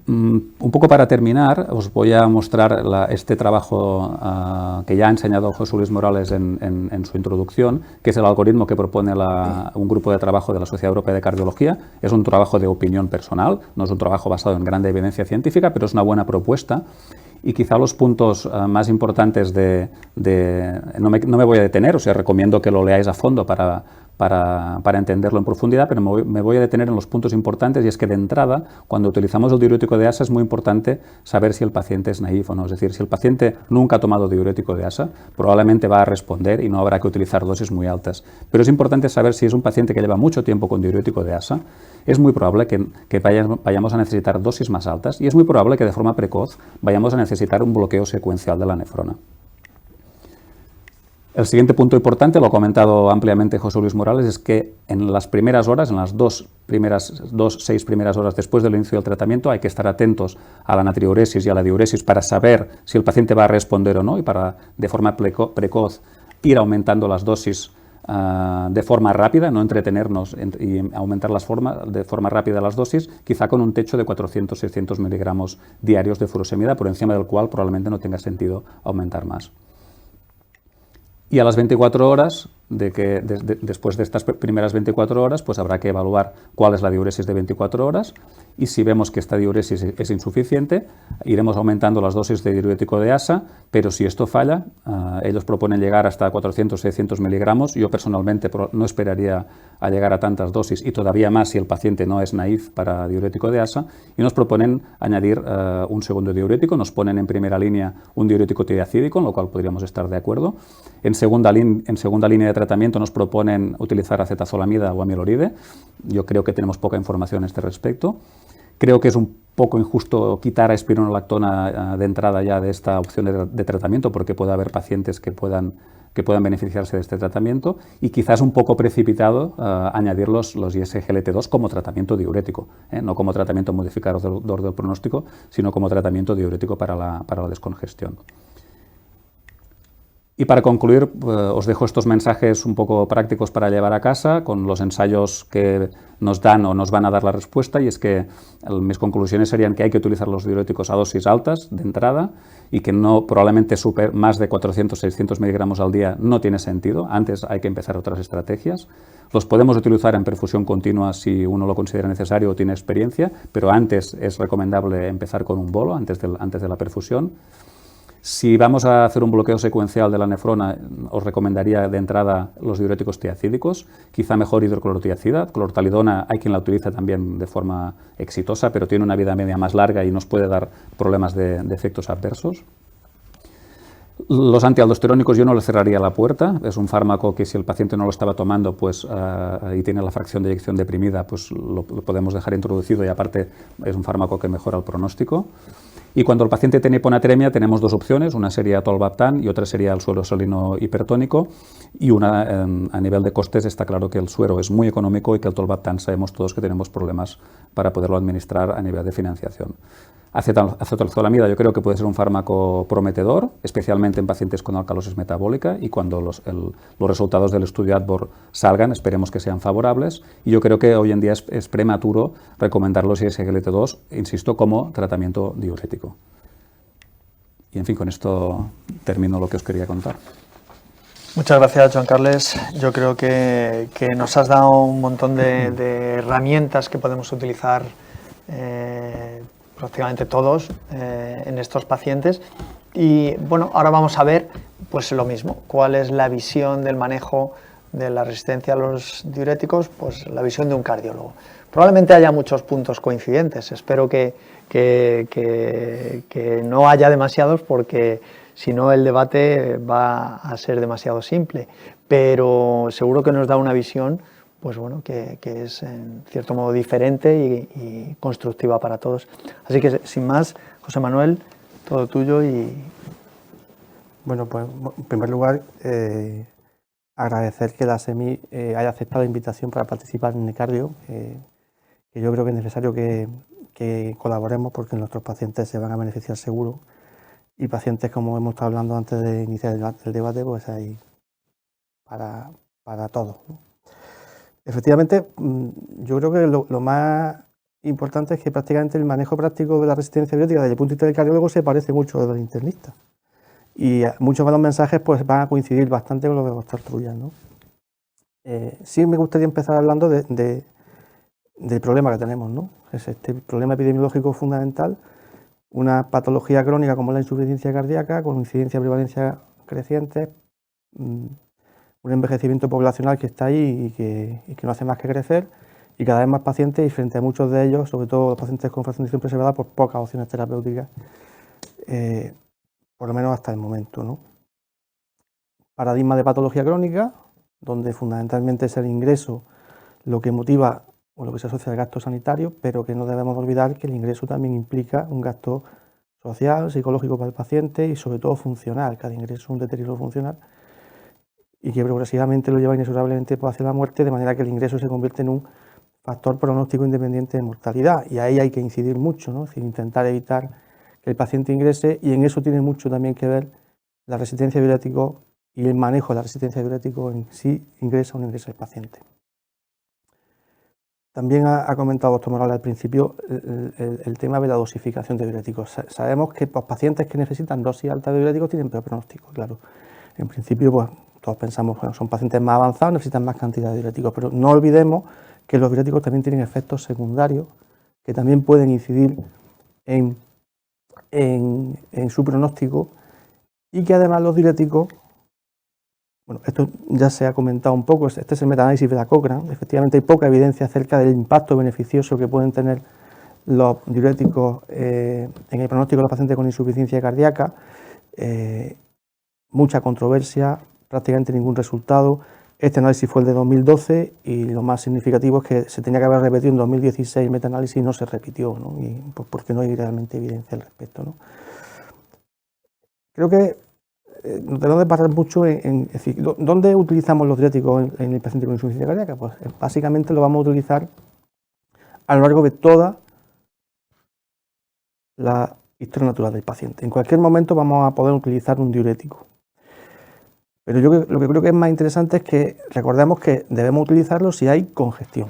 Un poco para terminar, os voy a mostrar este trabajo que ya ha enseñado José Luis Morales en su introducción, que es el algoritmo que propone un grupo de trabajo de la Sociedad Europea de Cardiología. Es un trabajo de opinión personal, no es un trabajo basado en grande evidencia científica, pero es una buena propuesta. Y quizá los puntos más importantes no me voy a detener, o sea, recomiendo que lo leáis a fondo para entenderlo en profundidad, pero me voy a detener en los puntos importantes, y es que de entrada, cuando utilizamos el diurético de ASA, es muy importante saber si el paciente es naïf o no. Es decir, si el paciente nunca ha tomado diurético de ASA, probablemente va a responder y no habrá que utilizar dosis muy altas. Pero es importante saber si es un paciente que lleva mucho tiempo con diurético de ASA. Es muy probable que vayamos a necesitar dosis más altas, y es muy probable que de forma precoz vayamos a necesitar un bloqueo secuencial de la nefrona. El siguiente punto importante, lo ha comentado ampliamente José Luis Morales, es que en las primeras horas, en las 6 primeras horas después del inicio del tratamiento, hay que estar atentos a la natriuresis y a la diuresis para saber si el paciente va a responder o no, y para, de forma precoz, ir aumentando las dosis de forma rápida, no entretenernos y aumentar de forma rápida las dosis, quizá con un techo de 400-600 miligramos diarios de furosemida, por encima del cual probablemente no tenga sentido aumentar más. Y a las 24 horas, después de estas primeras 24 horas, pues habrá que evaluar cuál es la diuresis de 24 horas, y si vemos que esta diuresis es insuficiente, iremos aumentando las dosis de diurético de ASA, pero si esto falla, ellos proponen llegar hasta 400-600 miligramos. Yo personalmente no esperaría a llegar a tantas dosis, y todavía más si el paciente no es naïf para diurético de ASA, y nos proponen añadir un segundo diurético. Nos ponen en primera línea un diurético tiazídico, en lo cual podríamos estar de acuerdo. En segunda línea de tratamiento nos proponen utilizar acetazolamida o amiloride. Yo creo que tenemos poca información a este respecto. Creo que es un poco injusto quitar a espironolactona de entrada ya de esta opción de tratamiento, porque puede haber pacientes que puedan beneficiarse de este tratamiento, y quizás un poco precipitado añadir los ISGLT2 como tratamiento diurético, no como tratamiento modificador del pronóstico, sino como tratamiento diurético para la descongestión. Y para concluir, os dejo estos mensajes un poco prácticos para llevar a casa, con los ensayos que nos dan o nos van a dar la respuesta, y es que mis conclusiones serían que hay que utilizar los diuréticos a dosis altas de entrada, y que probablemente más de 400-600 miligramos al día no tiene sentido. Antes hay que empezar otras estrategias. Los podemos utilizar en perfusión continua si uno lo considera necesario o tiene experiencia, pero antes es recomendable empezar con un bolo antes de la perfusión. Si vamos a hacer un bloqueo secuencial de la nefrona, os recomendaría de entrada los diuréticos tiacídicos, quizá mejor hidroclorotiacida. Clortalidona hay quien la utiliza también de forma exitosa, pero tiene una vida media más larga y nos puede dar problemas de efectos adversos. Los antialdosterónicos yo no le cerraría la puerta, es un fármaco que si el paciente no lo estaba tomando pues, y tiene la fracción de eyección deprimida, pues lo podemos dejar introducido y aparte es un fármaco que mejora el pronóstico. Y cuando el paciente tiene hiponatremia tenemos dos opciones, una sería tolvaptan y otra sería el suero salino hipertónico, y una a nivel de costes está claro que el suero es muy económico y que el tolvaptan sabemos todos que tenemos problemas para poderlo administrar a nivel de financiación. Acetalzolamida yo creo que puede ser un fármaco prometedor, especialmente en pacientes con alcalosis metabólica, y cuando los resultados del estudio ADBOR salgan, esperemos que sean favorables, y yo creo que hoy en día es prematuro recomendar los SGLT2, insisto, como tratamiento diurético. Y en fin, con esto termino lo que os quería contar. Muchas gracias, Joan Carles. Yo creo que nos has dado un montón de herramientas que podemos utilizar prácticamente todos en estos pacientes. Y bueno, ahora vamos a ver pues lo mismo, cuál es la visión del manejo de la resistencia a los diuréticos, pues la visión de un cardiólogo. Probablemente haya muchos puntos coincidentes, espero que no haya demasiados, porque si no el debate va a ser demasiado simple, pero seguro que nos da una visión pues bueno, que es en cierto modo diferente y constructiva para todos. Así que sin más, José Manuel, todo tuyo. Bueno, pues en primer lugar agradecer que la SEMI haya aceptado la invitación para participar en el cardio, que yo creo que es necesario que colaboremos porque nuestros pacientes se van a beneficiar seguro, y pacientes, como hemos estado hablando antes de iniciar el debate, pues hay para todos, ¿no? Efectivamente, yo creo que lo más importante es que prácticamente el manejo práctico de la resistencia diurética desde el punto de vista del cardiólogo se parece mucho al del internista. Y muchos de los mensajes pues, van a coincidir bastante con lo que va a estar tuya, ¿no? Sí me gustaría empezar hablando del problema que tenemos, ¿no? Es este problema epidemiológico fundamental, una patología crónica como la insuficiencia cardíaca, con incidencia y prevalencia crecientes, un envejecimiento poblacional que está ahí y que no hace más que crecer, y cada vez más pacientes, y frente a muchos de ellos, sobre todo los pacientes con fracción de eyección preservada, pues pocas opciones terapéuticas, por lo menos hasta el momento, ¿no? Paradigma de patología crónica, donde fundamentalmente es el ingreso lo que motiva o lo que se asocia al gasto sanitario, pero que no debemos olvidar que el ingreso también implica un gasto social, psicológico para el paciente y sobre todo funcional. Cada ingreso es un deterioro funcional y que progresivamente lo lleva inexorablemente hacia la muerte, de manera que el ingreso se convierte en un factor pronóstico independiente de mortalidad, y ahí hay que incidir mucho, ¿no? Es decir, intentar evitar que el paciente ingrese, y en eso tiene mucho también que ver la resistencia diurética y el manejo de la resistencia diurética en sí, ingresa o no ingresa el paciente. También ha comentado el doctor Morales al principio el tema de la dosificación de diuréticos. Sabemos que los pacientes que necesitan dosis alta de diuréticos tienen peor pronóstico, claro. En principio, pues todos pensamos, bueno, son pacientes más avanzados, necesitan más cantidad de diuréticos, pero no olvidemos que los diuréticos también tienen efectos secundarios que también pueden incidir en su pronóstico, y que además los diuréticos, bueno, esto ya se ha comentado un poco, este es el metaanálisis de la Cochrane, efectivamente hay poca evidencia acerca del impacto beneficioso que pueden tener los diuréticos en el pronóstico de los pacientes con insuficiencia cardíaca, mucha controversia, prácticamente ningún resultado. Este análisis fue el de 2012 y lo más significativo es que se tenía que haber repetido en 2016 el metaanálisis y no se repitió, ¿no? Y, pues, porque no hay realmente evidencia al respecto, ¿no? Creo que nos debemos de parar mucho en decir, ¿dónde utilizamos los diuréticos en el paciente con insuficiencia cardíaca? Pues básicamente lo vamos a utilizar a lo largo de toda la historia natural del paciente. En cualquier momento vamos a poder utilizar un diurético. Pero yo lo que creo que es más interesante es que recordemos que debemos utilizarlo si hay congestión.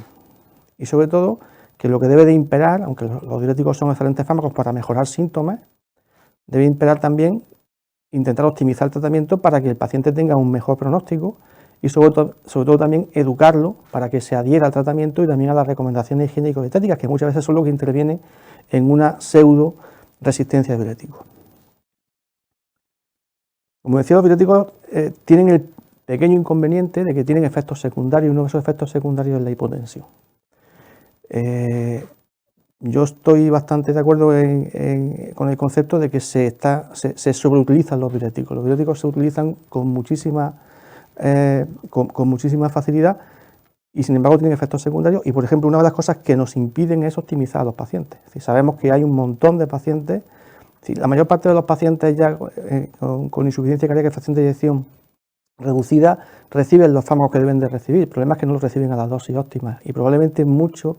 Y sobre todo, que lo que debe de imperar, aunque los diuréticos son excelentes fármacos para mejorar síntomas, debe imperar también intentar optimizar el tratamiento para que el paciente tenga un mejor pronóstico y sobre todo también educarlo para que se adhiera al tratamiento y también a las recomendaciones higiénico-dietéticas, que muchas veces son lo que intervienen en una pseudo resistencia a diuréticos. Como decía, los diuréticos tienen el pequeño inconveniente de que tienen efectos secundarios, y uno de esos efectos secundarios es la hipotensión. Yo estoy bastante de acuerdo con el concepto de que se sobreutilizan los diuréticos. Los diuréticos se utilizan con muchísima facilidad y sin embargo tienen efectos secundarios, y por ejemplo una de las cosas que nos impiden es optimizar a los pacientes. Es decir, sabemos que hay un montón de pacientes, la mayor parte de los pacientes ya con insuficiencia cardíaca y fracción de eyección reducida reciben los fármacos que deben de recibir. El problema es que no los reciben a las dosis óptimas y probablemente mucho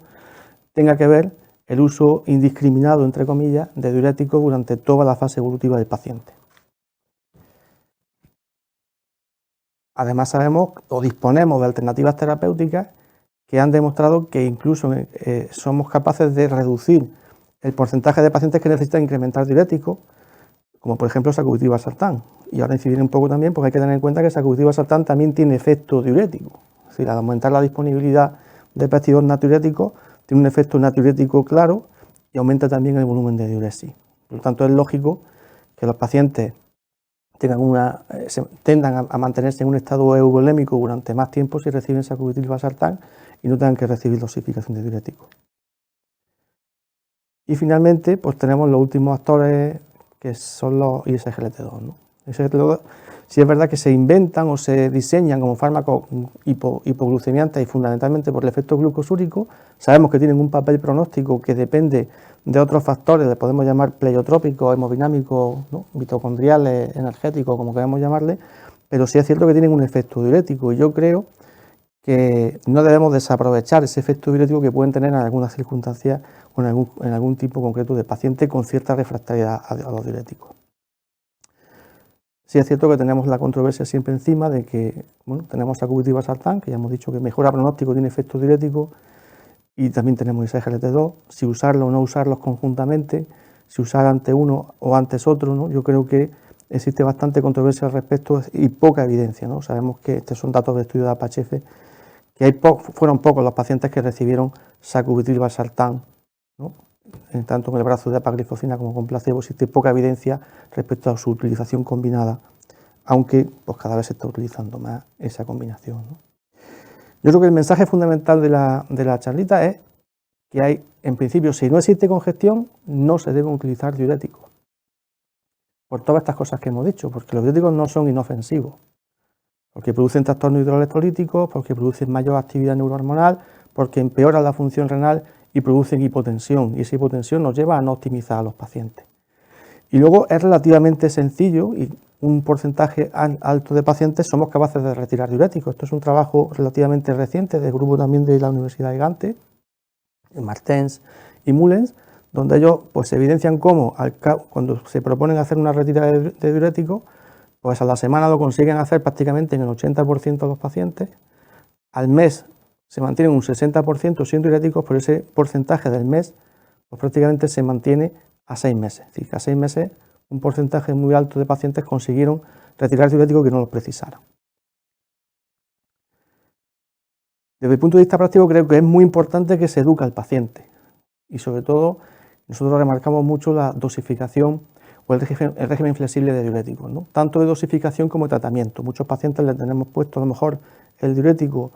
tenga que ver el uso indiscriminado, entre comillas, de diuréticos durante toda la fase evolutiva del paciente. Además sabemos o disponemos de alternativas terapéuticas que han demostrado que incluso somos capaces de reducir el porcentaje de pacientes que necesitan incrementar diuréticos, como por ejemplo sacubitril/valsartán. Y ahora incidir un poco también, porque hay que tener en cuenta que sacubitril/valsartán también tiene efecto diurético. Es decir, al aumentar la disponibilidad de péptidos natriuréticos, tiene un efecto natriurético claro y aumenta también el volumen de diuresis. Por lo tanto, es lógico que los pacientes tendan a mantenerse en un estado euvolémico durante más tiempo si reciben sacubitril/valsartán y no tengan que recibir dosificación de diuréticos. Y finalmente, pues tenemos los últimos actores que son los ISGLT2, ¿no? ISGLT2, sí es verdad que se inventan o se diseñan como fármacos hipoglucemiantes y fundamentalmente por el efecto glucosúrico. Sabemos que tienen un papel pronóstico que depende de otros factores, le podemos llamar pleiotrópicos, hemodinámicos, ¿no? Mitocondriales, energéticos, como queramos llamarle, pero sí es cierto que tienen un efecto diurético y yo creo que no debemos desaprovechar ese efecto diurético que pueden tener en algunas circunstancias o en algún tipo concreto de paciente con cierta refractariedad a los diuréticos. Sí es cierto que tenemos la controversia siempre encima de que, bueno, tenemos sacubitril/valsartán, que ya hemos dicho que mejora pronóstico, tiene efecto diurético, y también tenemos ISGLT2, si usarlo o no usarlos conjuntamente, si usar ante uno o antes otro, ¿no? Yo creo que existe bastante controversia al respecto y poca evidencia, ¿no? Sabemos que estos son datos de estudio de APHF, que fueron pocos los pacientes que recibieron sacubitril/valsartán, ¿no? Tanto con el brazo de apagliflozina como con placebo existe poca evidencia respecto a su utilización combinada, aunque pues cada vez se está utilizando más esa combinación, ¿no? Yo creo que el mensaje fundamental de la charlita es que hay, en principio, si no existe congestión, no se deben utilizar diuréticos, por todas estas cosas que hemos dicho, porque los diuréticos no son inofensivos, porque producen trastornos hidroelectrolíticos, porque producen mayor actividad neurohormonal, porque empeoran la función renal y producen hipotensión, y esa hipotensión nos lleva a no optimizar a los pacientes. Y luego es relativamente sencillo, y un porcentaje alto de pacientes somos capaces de retirar diuréticos. Esto es un trabajo relativamente reciente del grupo también de la Universidad de Gante, Martens y Mullens, donde ellos pues evidencian cómo cuando se proponen hacer una retirada de diuréticos, pues a la semana lo consiguen hacer prácticamente en el 80% de los pacientes, al mes se mantienen un 60% sin diuréticos, pero ese porcentaje del mes pues prácticamente se mantiene a 6 meses. Es decir, que a 6 meses un porcentaje muy alto de pacientes consiguieron retirar diuréticos que no los precisaran. Desde el punto de vista práctico creo que es muy importante que se eduque al paciente y sobre todo nosotros remarcamos mucho la dosificación o el régimen flexible de diuréticos, ¿no? Tanto de dosificación como de tratamiento. Muchos pacientes les tenemos puesto a lo mejor el diurético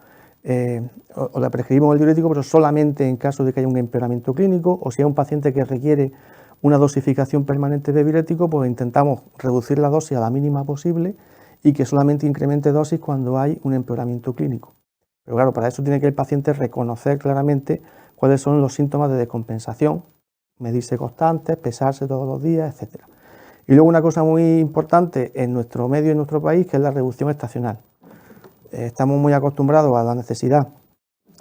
o le prescribimos el diurético, pero solamente en caso de que haya un empeoramiento clínico, o si hay un paciente que requiere una dosificación permanente de diurético, pues intentamos reducir la dosis a la mínima posible y que solamente incremente dosis cuando hay un empeoramiento clínico. Pero claro, para eso tiene que el paciente reconocer claramente cuáles son los síntomas de descompensación, medirse constantes, pesarse todos los días, etc. Y luego una cosa muy importante en nuestro medio y en nuestro país, que es la reducción estacional. Estamos muy acostumbrados a la necesidad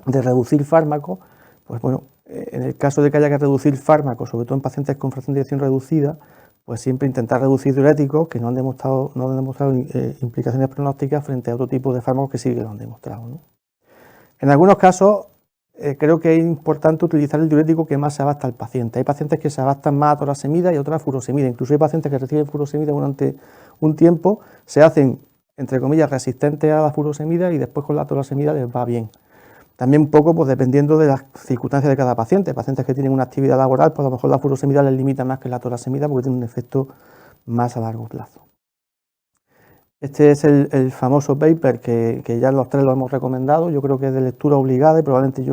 de reducir fármacos, pues bueno, en el caso de que haya que reducir fármacos, sobre todo en pacientes con fracción de eyección reducida, pues siempre intentar reducir diuréticos que no han demostrado implicaciones pronósticas frente a otro tipo de fármacos que sí que lo han demostrado, ¿no? En algunos casos creo que es importante utilizar el diurético que más se adapta al paciente. Hay pacientes que se adaptan más a torasemida y otras a furosemida. Incluso hay pacientes que reciben furosemida durante un tiempo, se hacen, entre comillas, resistentes a la furosemida y después con la torasemida les va bien. También un poco pues dependiendo de las circunstancias de cada paciente. Pacientes que tienen una actividad laboral, pues a lo mejor la furosemida les limita más que la torasemida porque tiene un efecto más a largo plazo. En algunos casos creo que es importante utilizar el diurético que más se adapta al paciente. Hay pacientes que se adaptan más a torasemida y otras a furosemida. Incluso hay pacientes que reciben furosemida durante un tiempo, se hacen, entre comillas, resistentes a la furosemida y después con la torasemida les va bien. También un poco pues dependiendo de las circunstancias de cada paciente. Pacientes que tienen una actividad laboral, pues a lo mejor la furosemida les limita más que la torasemida porque tiene un efecto más a largo plazo. Este es el famoso paper que ya los tres lo hemos recomendado. Yo creo que es de lectura obligada y probablemente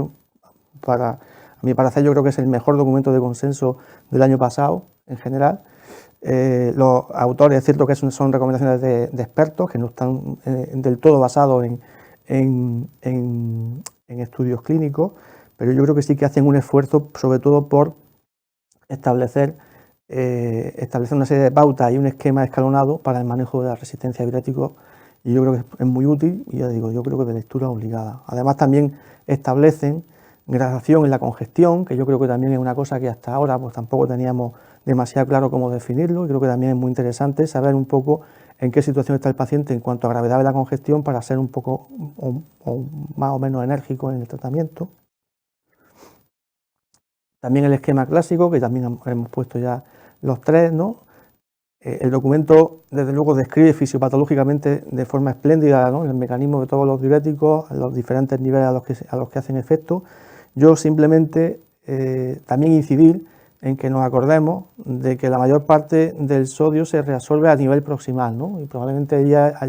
a mi parecer, yo creo que es el mejor documento de consenso del año pasado en general. Los autores, es cierto que son recomendaciones de expertos que no están del todo basados en estudios clínicos, pero yo creo que sí que hacen un esfuerzo, sobre todo por establecer una serie de pautas y un esquema escalonado para el manejo de la resistencia a diuréticos, y yo creo que es muy útil, y ya digo, yo creo que de lectura obligada. Además también establecen gradación en la congestión, que yo creo que también es una cosa que hasta ahora pues tampoco teníamos demasiado claro cómo definirlo, y creo que también es muy interesante saber un poco en qué situación está el paciente en cuanto a gravedad de la congestión para ser un poco o más o menos enérgico en el tratamiento. También el esquema clásico, que también hemos puesto ya los tres, ¿no? El documento, desde luego, describe fisiopatológicamente de forma espléndida, ¿no?, el mecanismo de todos los diuréticos, los diferentes niveles a los que hacen efecto. Yo simplemente también incidir en que nos acordemos de que la mayor parte del sodio se reabsorbe a nivel proximal, ¿no? Y probablemente ya nos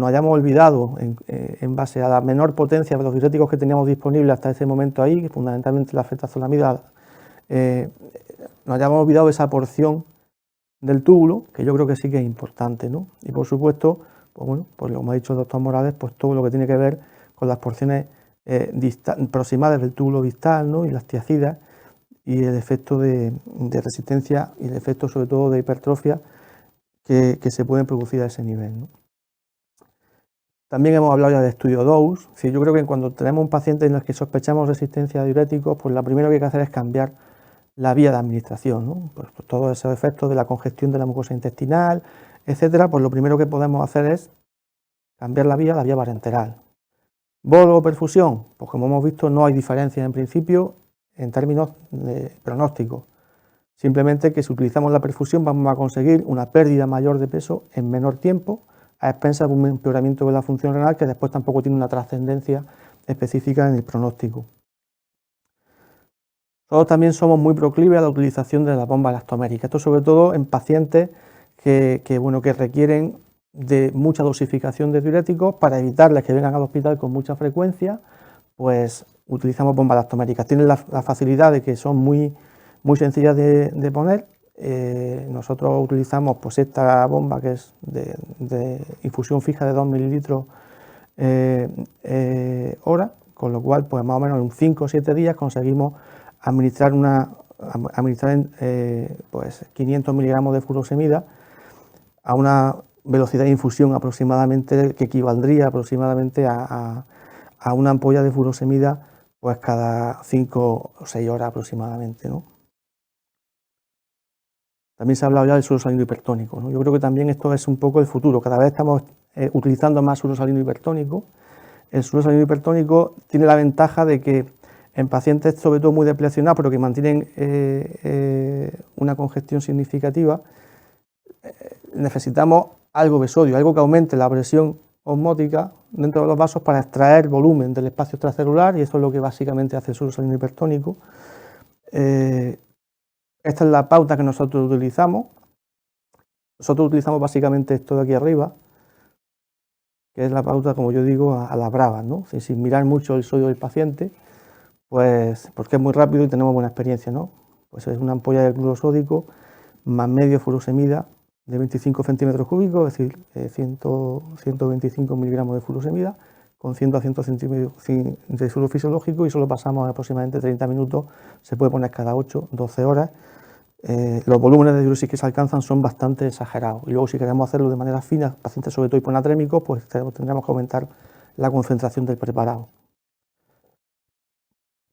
hayamos olvidado, en base a la menor potencia de los diuréticos que teníamos disponibles hasta ese momento ahí, que fundamentalmente la fetazolamida, nos hayamos olvidado de esa porción del túbulo, que yo creo que sí que es importante, ¿no? Y por supuesto, pues bueno, pues como ha dicho el doctor Morales, pues todo lo que tiene que ver con las porciones proximales del túbulo distal, ¿no?, y las tiacidas, y el efecto de resistencia y el efecto sobre todo de hipertrofia que se pueden producir a ese nivel, ¿no? También hemos hablado ya de estudio DOSE. Sí, yo creo que cuando tenemos un paciente en el que sospechamos resistencia a diuréticos, pues lo primero que hay que hacer es cambiar la vía de administración, ¿no? Pues todos esos efectos de la congestión de la mucosa intestinal, etcétera, pues lo primero que podemos hacer es cambiar la vía parenteral. ¿Bolo o perfusión? Pues como hemos visto, no hay diferencia en principio en términos de pronóstico. Simplemente que si utilizamos la perfusión vamos a conseguir una pérdida mayor de peso en menor tiempo, a expensas de un empeoramiento de la función renal que después tampoco tiene una trascendencia específica en el pronóstico. Todos también somos muy proclives a la utilización de la bomba elastomérica, esto sobre todo en pacientes que requieren de mucha dosificación de diuréticos. Para evitarles que vengan al hospital con mucha frecuencia, pues utilizamos bombas elastoméricas. Tienen la facilidad de que son muy sencillas de poner. Nosotros utilizamos pues esta bomba, que es de infusión fija de 2 mililitros hora, con lo cual pues más o menos en 5 o 7 días conseguimos administrar pues 500 miligramos de furosemida a una velocidad de infusión aproximadamente que equivaldría aproximadamente a una ampolla de furosemida pues cada 5 o 6 horas aproximadamente, ¿no? También se ha hablado ya del suero salino hipertónico, ¿no? Yo creo que también esto es un poco el futuro. Cada vez estamos utilizando más suero salino hipertónico. El suero salino hipertónico tiene la ventaja de que en pacientes sobre todo muy deplecionados, pero que mantienen una congestión significativa, necesitamos algo de sodio, algo que aumente la presión osmótica dentro de los vasos para extraer volumen del espacio extracelular, y eso es lo que básicamente hace el suero salino hipertónico. Esta es la pauta que nosotros utilizamos. Nosotros utilizamos básicamente esto de aquí arriba, que es la pauta, como yo digo, a la brava, ¿no? Sin mirar mucho el sodio del paciente, pues porque es muy rápido y tenemos buena experiencia, ¿no? Pues es una ampolla de cloruro sódico más medio furosemida de 25 centímetros cúbicos, es decir, 125 miligramos de furosemida, con 100 a 100 centímetros de suero fisiológico, y solo pasamos aproximadamente 30 minutos, se puede poner cada 8, 12 horas. Los volúmenes de diuresis que se alcanzan son bastante exagerados, y luego si queremos hacerlo de manera fina, pacientes sobre todo hiponatrémicos, pues tendremos que aumentar la concentración del preparado.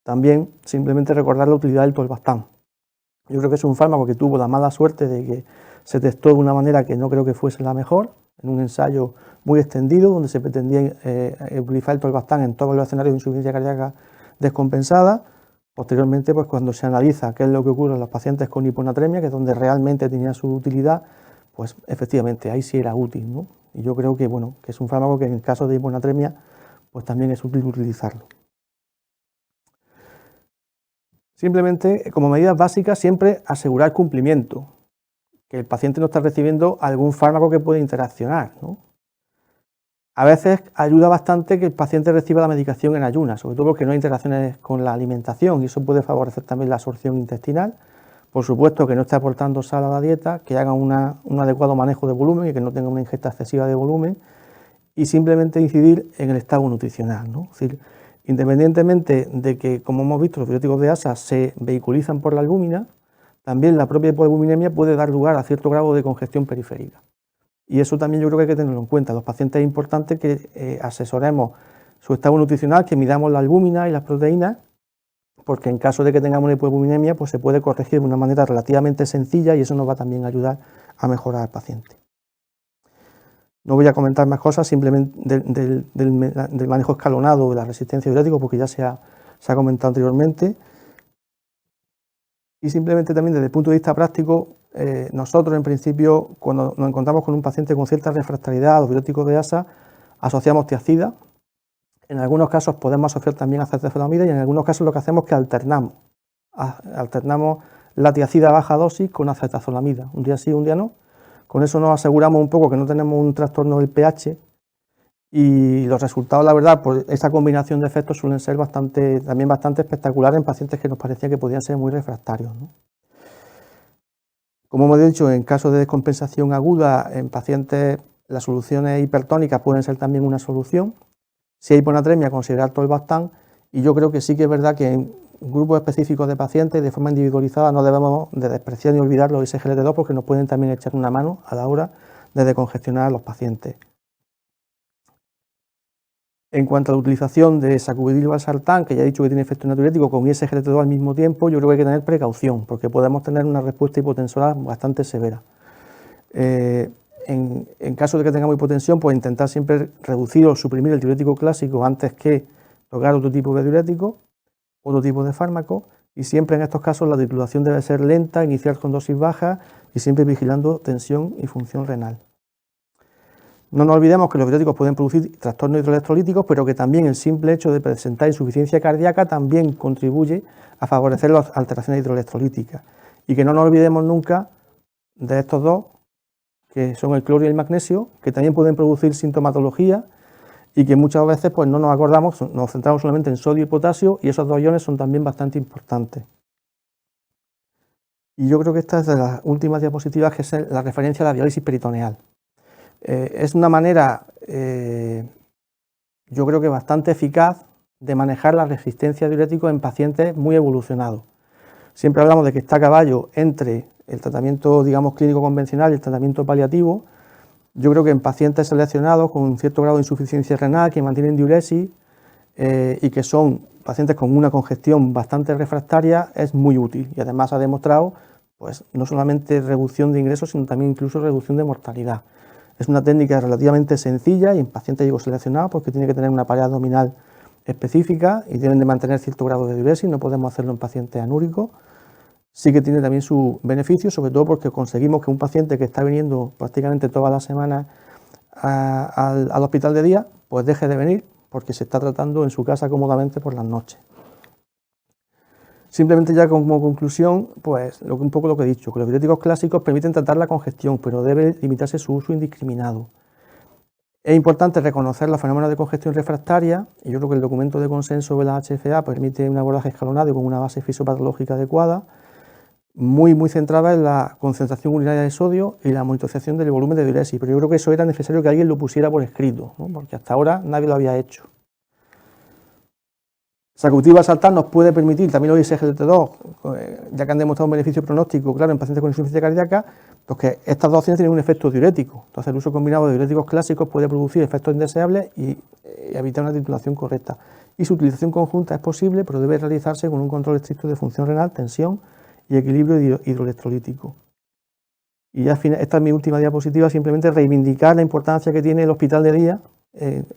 También simplemente recordar la utilidad del tolvaptan. Yo creo que es un fármaco que tuvo la mala suerte de que se testó de una manera que no creo que fuese la mejor, en un ensayo muy extendido donde se pretendía utilizar el tolvaptan en todos los escenarios de insuficiencia cardíaca descompensada. Posteriormente, pues cuando se analiza qué es lo que ocurre en los pacientes con hiponatremia, que es donde realmente tenía su utilidad, pues efectivamente ahí sí era útil, ¿no? Y yo creo que, bueno, que es un fármaco que en el caso de hiponatremia pues también es útil utilizarlo. Simplemente, como medidas básicas, siempre asegurar cumplimiento, que el paciente no está recibiendo algún fármaco que puede interaccionar, ¿no? A veces ayuda bastante que el paciente reciba la medicación en ayunas, sobre todo porque no hay interacciones con la alimentación y eso puede favorecer también la absorción intestinal. Por supuesto que no esté aportando sal a la dieta, que haga un adecuado manejo de volumen y que no tenga una ingesta excesiva de volumen y simplemente incidir en el estado nutricional, ¿no? Es decir, independientemente de que, como hemos visto, los diuréticos de asa se vehiculizan por la albúmina, también la propia hipoalbuminemia puede dar lugar a cierto grado de congestión periférica. Y eso también yo creo que hay que tenerlo en cuenta. Los pacientes es importante que asesoremos su estado nutricional, que midamos la albúmina y las proteínas, porque en caso de que tengamos una hipoalbuminemia, pues se puede corregir de una manera relativamente sencilla y eso nos va también a ayudar a mejorar al paciente. No voy a comentar más cosas, simplemente del manejo escalonado de la resistencia diurética, porque ya se ha comentado anteriormente. Y simplemente también desde el punto de vista práctico, nosotros en principio, cuando nos encontramos con un paciente con cierta refractariedad a los diuréticos de asa, asociamos tiazida. En algunos casos podemos asociar también acetazolamida y en algunos casos lo que hacemos es que alternamos la tiazida a baja dosis con acetazolamida, un día sí, un día no. Con eso nos aseguramos un poco que no tenemos un trastorno del pH y los resultados, la verdad, pues esa combinación de efectos suelen ser también bastante espectaculares en pacientes que nos parecía que podían ser muy refractarios, ¿no? Como hemos dicho, en caso de descompensación aguda, en pacientes las soluciones hipertónicas pueden ser también una solución. Si hay hiponatremia, considerar tolvaptan, y yo creo que sí que es verdad que en grupos específicos de pacientes, de forma individualizada, no debemos de despreciar ni olvidar los SGLT2 porque nos pueden también echar una mano a la hora de descongestionar a los pacientes. En cuanto a la utilización de sacubitril valsartán, que ya he dicho que tiene efecto antidiurético, con SGLT2 al mismo tiempo, yo creo que hay que tener precaución, porque podemos tener una respuesta hipotensora bastante severa. En caso de que tengamos hipotensión, pues intentar siempre reducir o suprimir el diurético clásico antes que tocar otro tipo de diurético, otro tipo de fármaco, y siempre en estos casos la titulación debe ser lenta, iniciar con dosis bajas y siempre vigilando tensión y función renal. No nos olvidemos que los diuréticos pueden producir trastornos hidroelectrolíticos, pero que también el simple hecho de presentar insuficiencia cardíaca también contribuye a favorecer las alteraciones hidroelectrolíticas. Y que no nos olvidemos nunca de estos dos, que son el cloro y el magnesio, que también pueden producir sintomatología y que muchas veces pues, no nos acordamos, nos centramos solamente en sodio y potasio y esos dos iones son también bastante importantes. Y yo creo que esta es de las últimas diapositivas, que es la referencia a la diálisis peritoneal. Es una manera, yo creo que bastante eficaz de manejar la resistencia a diuréticos en pacientes muy evolucionados. Siempre hablamos de que está a caballo entre el tratamiento, digamos, clínico convencional y el tratamiento paliativo. Yo creo que en pacientes seleccionados con un cierto grado de insuficiencia renal, que mantienen diuresis y que son pacientes con una congestión bastante refractaria, es muy útil y además ha demostrado, pues, no solamente reducción de ingresos, sino también incluso reducción de mortalidad. Es una técnica relativamente sencilla y en pacientes hiposeleccionados porque tiene que tener una pared abdominal específica y deben de mantener cierto grado de diuresis, no podemos hacerlo en pacientes anúricos. Sí que tiene también su beneficio, sobre todo porque conseguimos que un paciente que está viniendo prácticamente todas las semanas al hospital de día, pues deje de venir porque se está tratando en su casa cómodamente por las noches. Simplemente ya como conclusión, pues un poco lo que he dicho, que los diuréticos clásicos permiten tratar la congestión, pero debe limitarse su uso indiscriminado. Es importante reconocer los fenómenos de congestión refractaria, y yo creo que el documento de consenso de la HFA permite un abordaje escalonado y con una base fisiopatológica adecuada, muy centrada en la concentración urinaria de sodio y la monitorización del volumen de diuresis, pero yo creo que eso era necesario que alguien lo pusiera por escrito, ¿no? Porque hasta ahora nadie lo había hecho. Sacubitril valsartán nos puede permitir, también los SGLT2, ya que han demostrado un beneficio pronóstico, claro, en pacientes con insuficiencia cardíaca, pues que estas dos opciones tienen un efecto diurético. Entonces el uso combinado de diuréticos clásicos puede producir efectos indeseables y evitar una titulación correcta. Y su utilización conjunta es posible, pero debe realizarse con un control estricto de función renal, tensión y equilibrio hidroelectrolítico. Y ya esta es mi última diapositiva, simplemente reivindicar la importancia que tiene el hospital de día,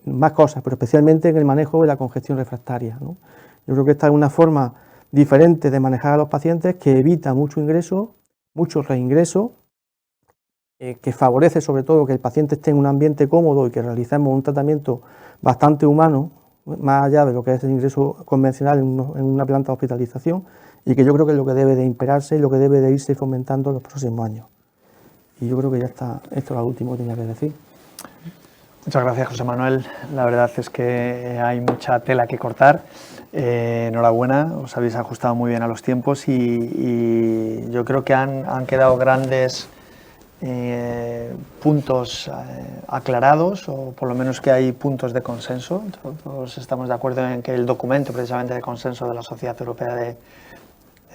más cosas, pero especialmente en el manejo de la congestión refractaria, ¿no? Yo creo que esta es una forma diferente de manejar a los pacientes que evita mucho ingreso, mucho reingreso, que favorece sobre todo que el paciente esté en un ambiente cómodo y que realicemos un tratamiento bastante humano, más allá de lo que es el ingreso convencional en una planta de hospitalización, y que yo creo que es lo que debe de imperarse y lo que debe de irse fomentando en los próximos años. Y yo creo que ya está, esto es lo último que tenía que decir. Muchas gracias, José Manuel. La verdad es que hay mucha tela que cortar. Enhorabuena, os habéis ajustado muy bien a los tiempos y yo creo que han quedado grandes puntos aclarados, o por lo menos que hay puntos de consenso. Todos estamos de acuerdo en que el documento precisamente de consenso de la Sociedad Europea de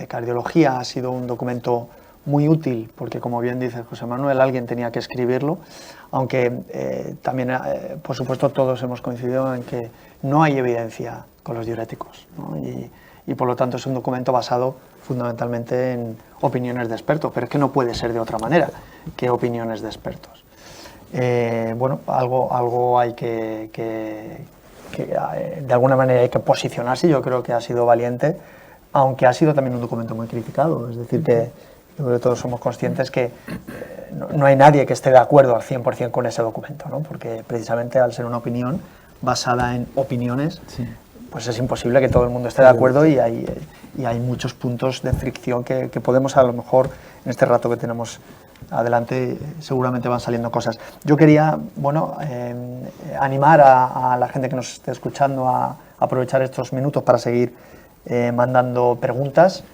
Cardiología ha sido un documento muy útil, porque como bien dice José Manuel, alguien tenía que escribirlo, aunque también, por supuesto, todos hemos coincidido en que no hay evidencia con los diuréticos, ¿no? Y por lo tanto es un documento basado fundamentalmente en opiniones de expertos, pero es que no puede ser de otra manera que opiniones de expertos. Bueno, algo hay que de alguna manera hay que posicionarse. Yo creo que ha sido valiente, aunque ha sido también un documento muy criticado, es decir, que yo creo que todos somos conscientes que no hay nadie que esté de acuerdo al 100% con ese documento, ¿no? Porque precisamente al ser una opinión basada en opiniones, sí, pues es imposible que todo el mundo esté de acuerdo y hay muchos puntos de fricción que podemos, a lo mejor en este rato que tenemos adelante, seguramente van saliendo cosas. Yo quería, bueno, animar a la gente que nos esté escuchando a aprovechar estos minutos para seguir mandando preguntas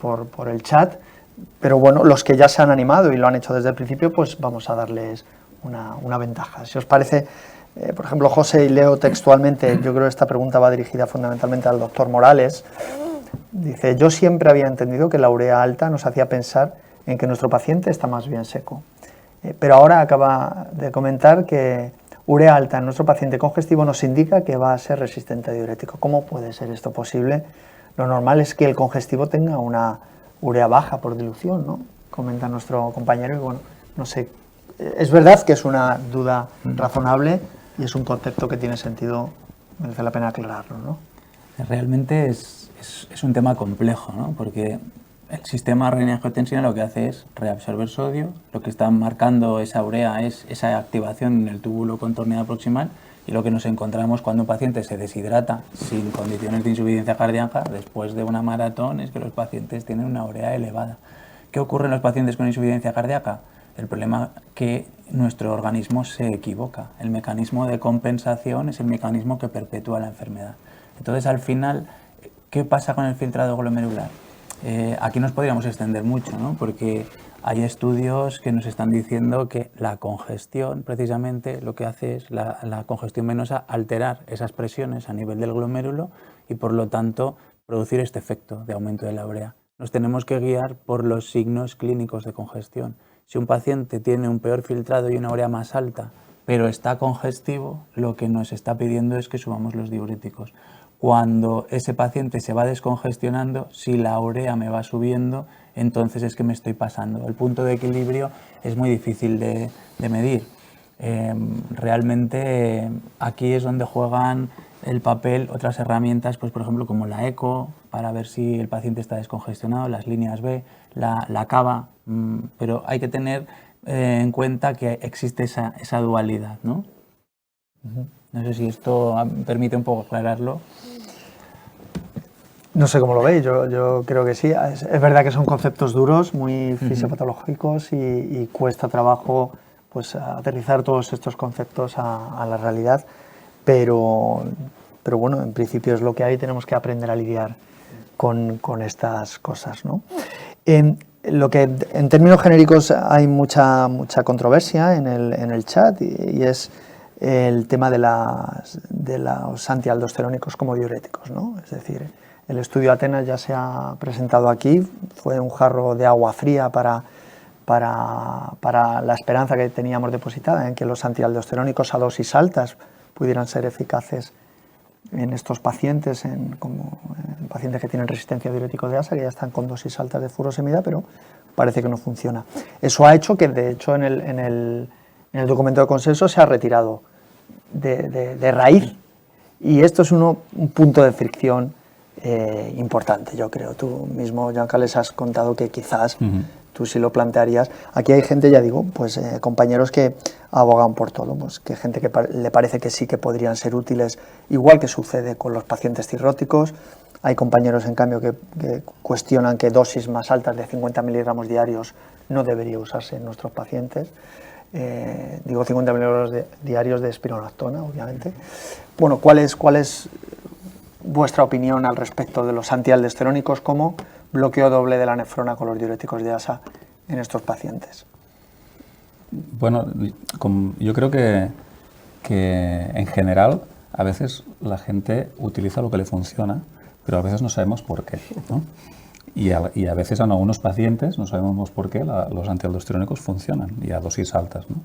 por el chat. Pero bueno, los que ya se han animado y lo han hecho desde el principio, pues vamos a darles una ventaja. Si os parece, por ejemplo, José, y leo textualmente, yo creo que esta pregunta va dirigida fundamentalmente al doctor Morales. Dice: yo siempre había entendido que la urea alta nos hacía pensar en que nuestro paciente está más bien seco. Pero ahora acaba de comentar que urea alta en nuestro paciente congestivo nos indica que va a ser resistente a diurético. ¿Cómo puede ser esto posible? Lo normal es que el congestivo tenga una urea baja por dilución, ¿no? Comenta nuestro compañero y bueno, no sé, es verdad que es una duda razonable y es un concepto que tiene sentido, merece la pena aclararlo, ¿no? Realmente es un tema complejo, ¿no? Porque el sistema renina-angiotensina lo que hace es reabsorber sodio, lo que está marcando esa urea es esa activación en el túbulo contorneado proximal, y lo que nos encontramos cuando un paciente se deshidrata sin condiciones de insuficiencia cardíaca después de una maratón es que los pacientes tienen una urea elevada. ¿Qué ocurre en los pacientes con insuficiencia cardíaca? El problema es que nuestro organismo se equivoca. El mecanismo de compensación es el mecanismo que perpetúa la enfermedad. Entonces, al final, ¿qué pasa con el filtrado glomerular? Aquí nos podríamos extender mucho, ¿no? Porque hay estudios que nos están diciendo que la congestión, precisamente, lo que hace es la congestión venosa alterar esas presiones a nivel del glomérulo y, por lo tanto, producir este efecto de aumento de la urea. Nos tenemos que guiar por los signos clínicos de congestión. Si un paciente tiene un peor filtrado y una urea más alta, pero está congestivo, lo que nos está pidiendo es que subamos los diuréticos. Cuando ese paciente se va descongestionando, si la urea me va subiendo, entonces es que me estoy pasando. El punto de equilibrio es muy difícil de medir. Realmente aquí es donde juegan el papel otras herramientas, pues por ejemplo como la eco, para ver si el paciente está descongestionado, las líneas B, la cava, pero hay que tener en cuenta que existe esa dualidad, ¿no? No sé si esto permite un poco aclararlo. No sé cómo lo veis, yo creo que sí. Es verdad que son conceptos duros, muy fisiopatológicos y cuesta trabajo pues aterrizar todos estos conceptos a la realidad, pero bueno, en principio es lo que hay, tenemos que aprender a lidiar con estas cosas, ¿no? Lo que en términos genéricos hay mucha controversia en el chat y es el tema de los antialdosterónicos como diuréticos, ¿no? Es decir, el estudio Atenas ya se ha presentado aquí, fue un jarro de agua fría para la esperanza que teníamos depositada en que los antialdosterónicos a dosis altas pudieran ser eficaces en estos pacientes, como en pacientes que tienen resistencia a diuréticos de ASA, que ya están con dosis altas de furosemida, pero parece que no funciona. Eso ha hecho que, de hecho, en el documento de consenso se ha retirado de raíz. Y esto es un punto de fricción importante, yo creo. Tú mismo, Jean-Carles, has contado que quizás tú sí lo plantearías. Aquí hay gente, ya digo, pues compañeros que abogan por todo, pues que gente que le parece que sí que podrían ser útiles, igual que sucede con los pacientes cirróticos. Hay compañeros, en cambio, que cuestionan que dosis más altas de 50 miligramos diarios no debería usarse en nuestros pacientes. Digo 50 miligramos diarios de espironolactona, obviamente. Bueno, ¿cuál es vuestra opinión al respecto de los antialdosterónicos como bloqueo doble de la nefrona con los diuréticos de asa en estos pacientes? Bueno, yo creo que en general a veces la gente utiliza lo que le funciona, pero a veces no sabemos por qué, ¿no? Y a veces en algunos pacientes no sabemos por qué los antialdosterónicos funcionan y a dosis altas, ¿no?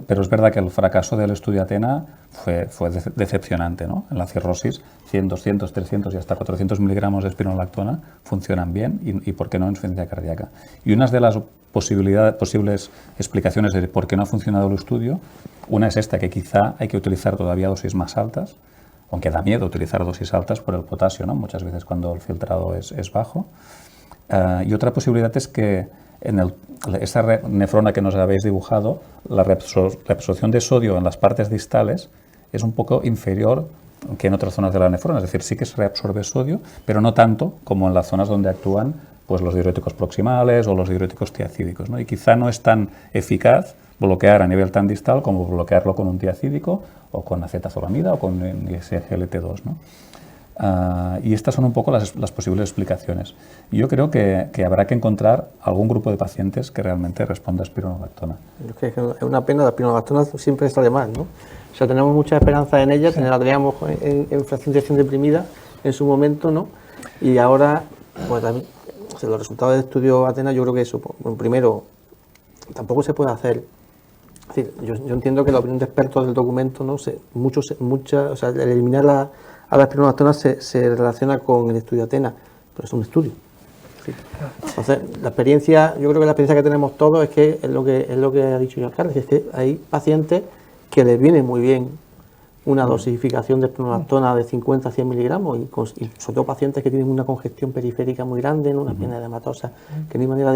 Pero es verdad que el fracaso del estudio Athena fue decepcionante, ¿no? En la cirrosis, 100, 200, 300 y hasta 400 miligramos de espironolactona funcionan bien y ¿por qué no en insuficiencia cardíaca? Y una de las posibles explicaciones de por qué no ha funcionado el estudio, una es esta, que quizá hay que utilizar todavía dosis más altas, aunque da miedo utilizar dosis altas por el potasio, ¿no? Muchas veces cuando el filtrado es bajo. Y otra posibilidad es que en esa nefrona que nos habéis dibujado, la reabsorción de sodio en las partes distales es un poco inferior que en otras zonas de la nefrona, es decir, sí que se reabsorbe sodio, pero no tanto como en las zonas donde actúan pues, los diuréticos proximales o los diuréticos tiacídicos, ¿no? Y quizá no es tan eficaz bloquear a nivel tan distal como bloquearlo con un tiacídico o con acetazolamida o con SGLT2, ¿no? Y estas son un poco las posibles explicaciones. Yo creo que habrá que encontrar algún grupo de pacientes que realmente responda a espironolactona. Es una pena, la espironolactona siempre sale mal, ¿no? O sea, tenemos mucha esperanza en ella, la teníamos en fracción de acción deprimida en su momento, ¿no? Y ahora, pues también, o sea, los resultados del estudio Athena, yo creo que eso, bueno, primero, tampoco se puede hacer. Es decir, yo entiendo que la opinión de expertos del documento, ¿no? O sea, el eliminar a la espironolactona se relaciona con el estudio Athena, pero es un estudio. ¿Sí? Entonces, la experiencia, yo creo que la experiencia que tenemos todos es que es lo que ha dicho Joan Carles, es que hay pacientes que les viene muy bien una dosificación de espironolactona de 50 a 100 miligramos y sobre todo pacientes que tienen una congestión periférica muy grande, ¿no? Una pierna edematosa, que no hay manera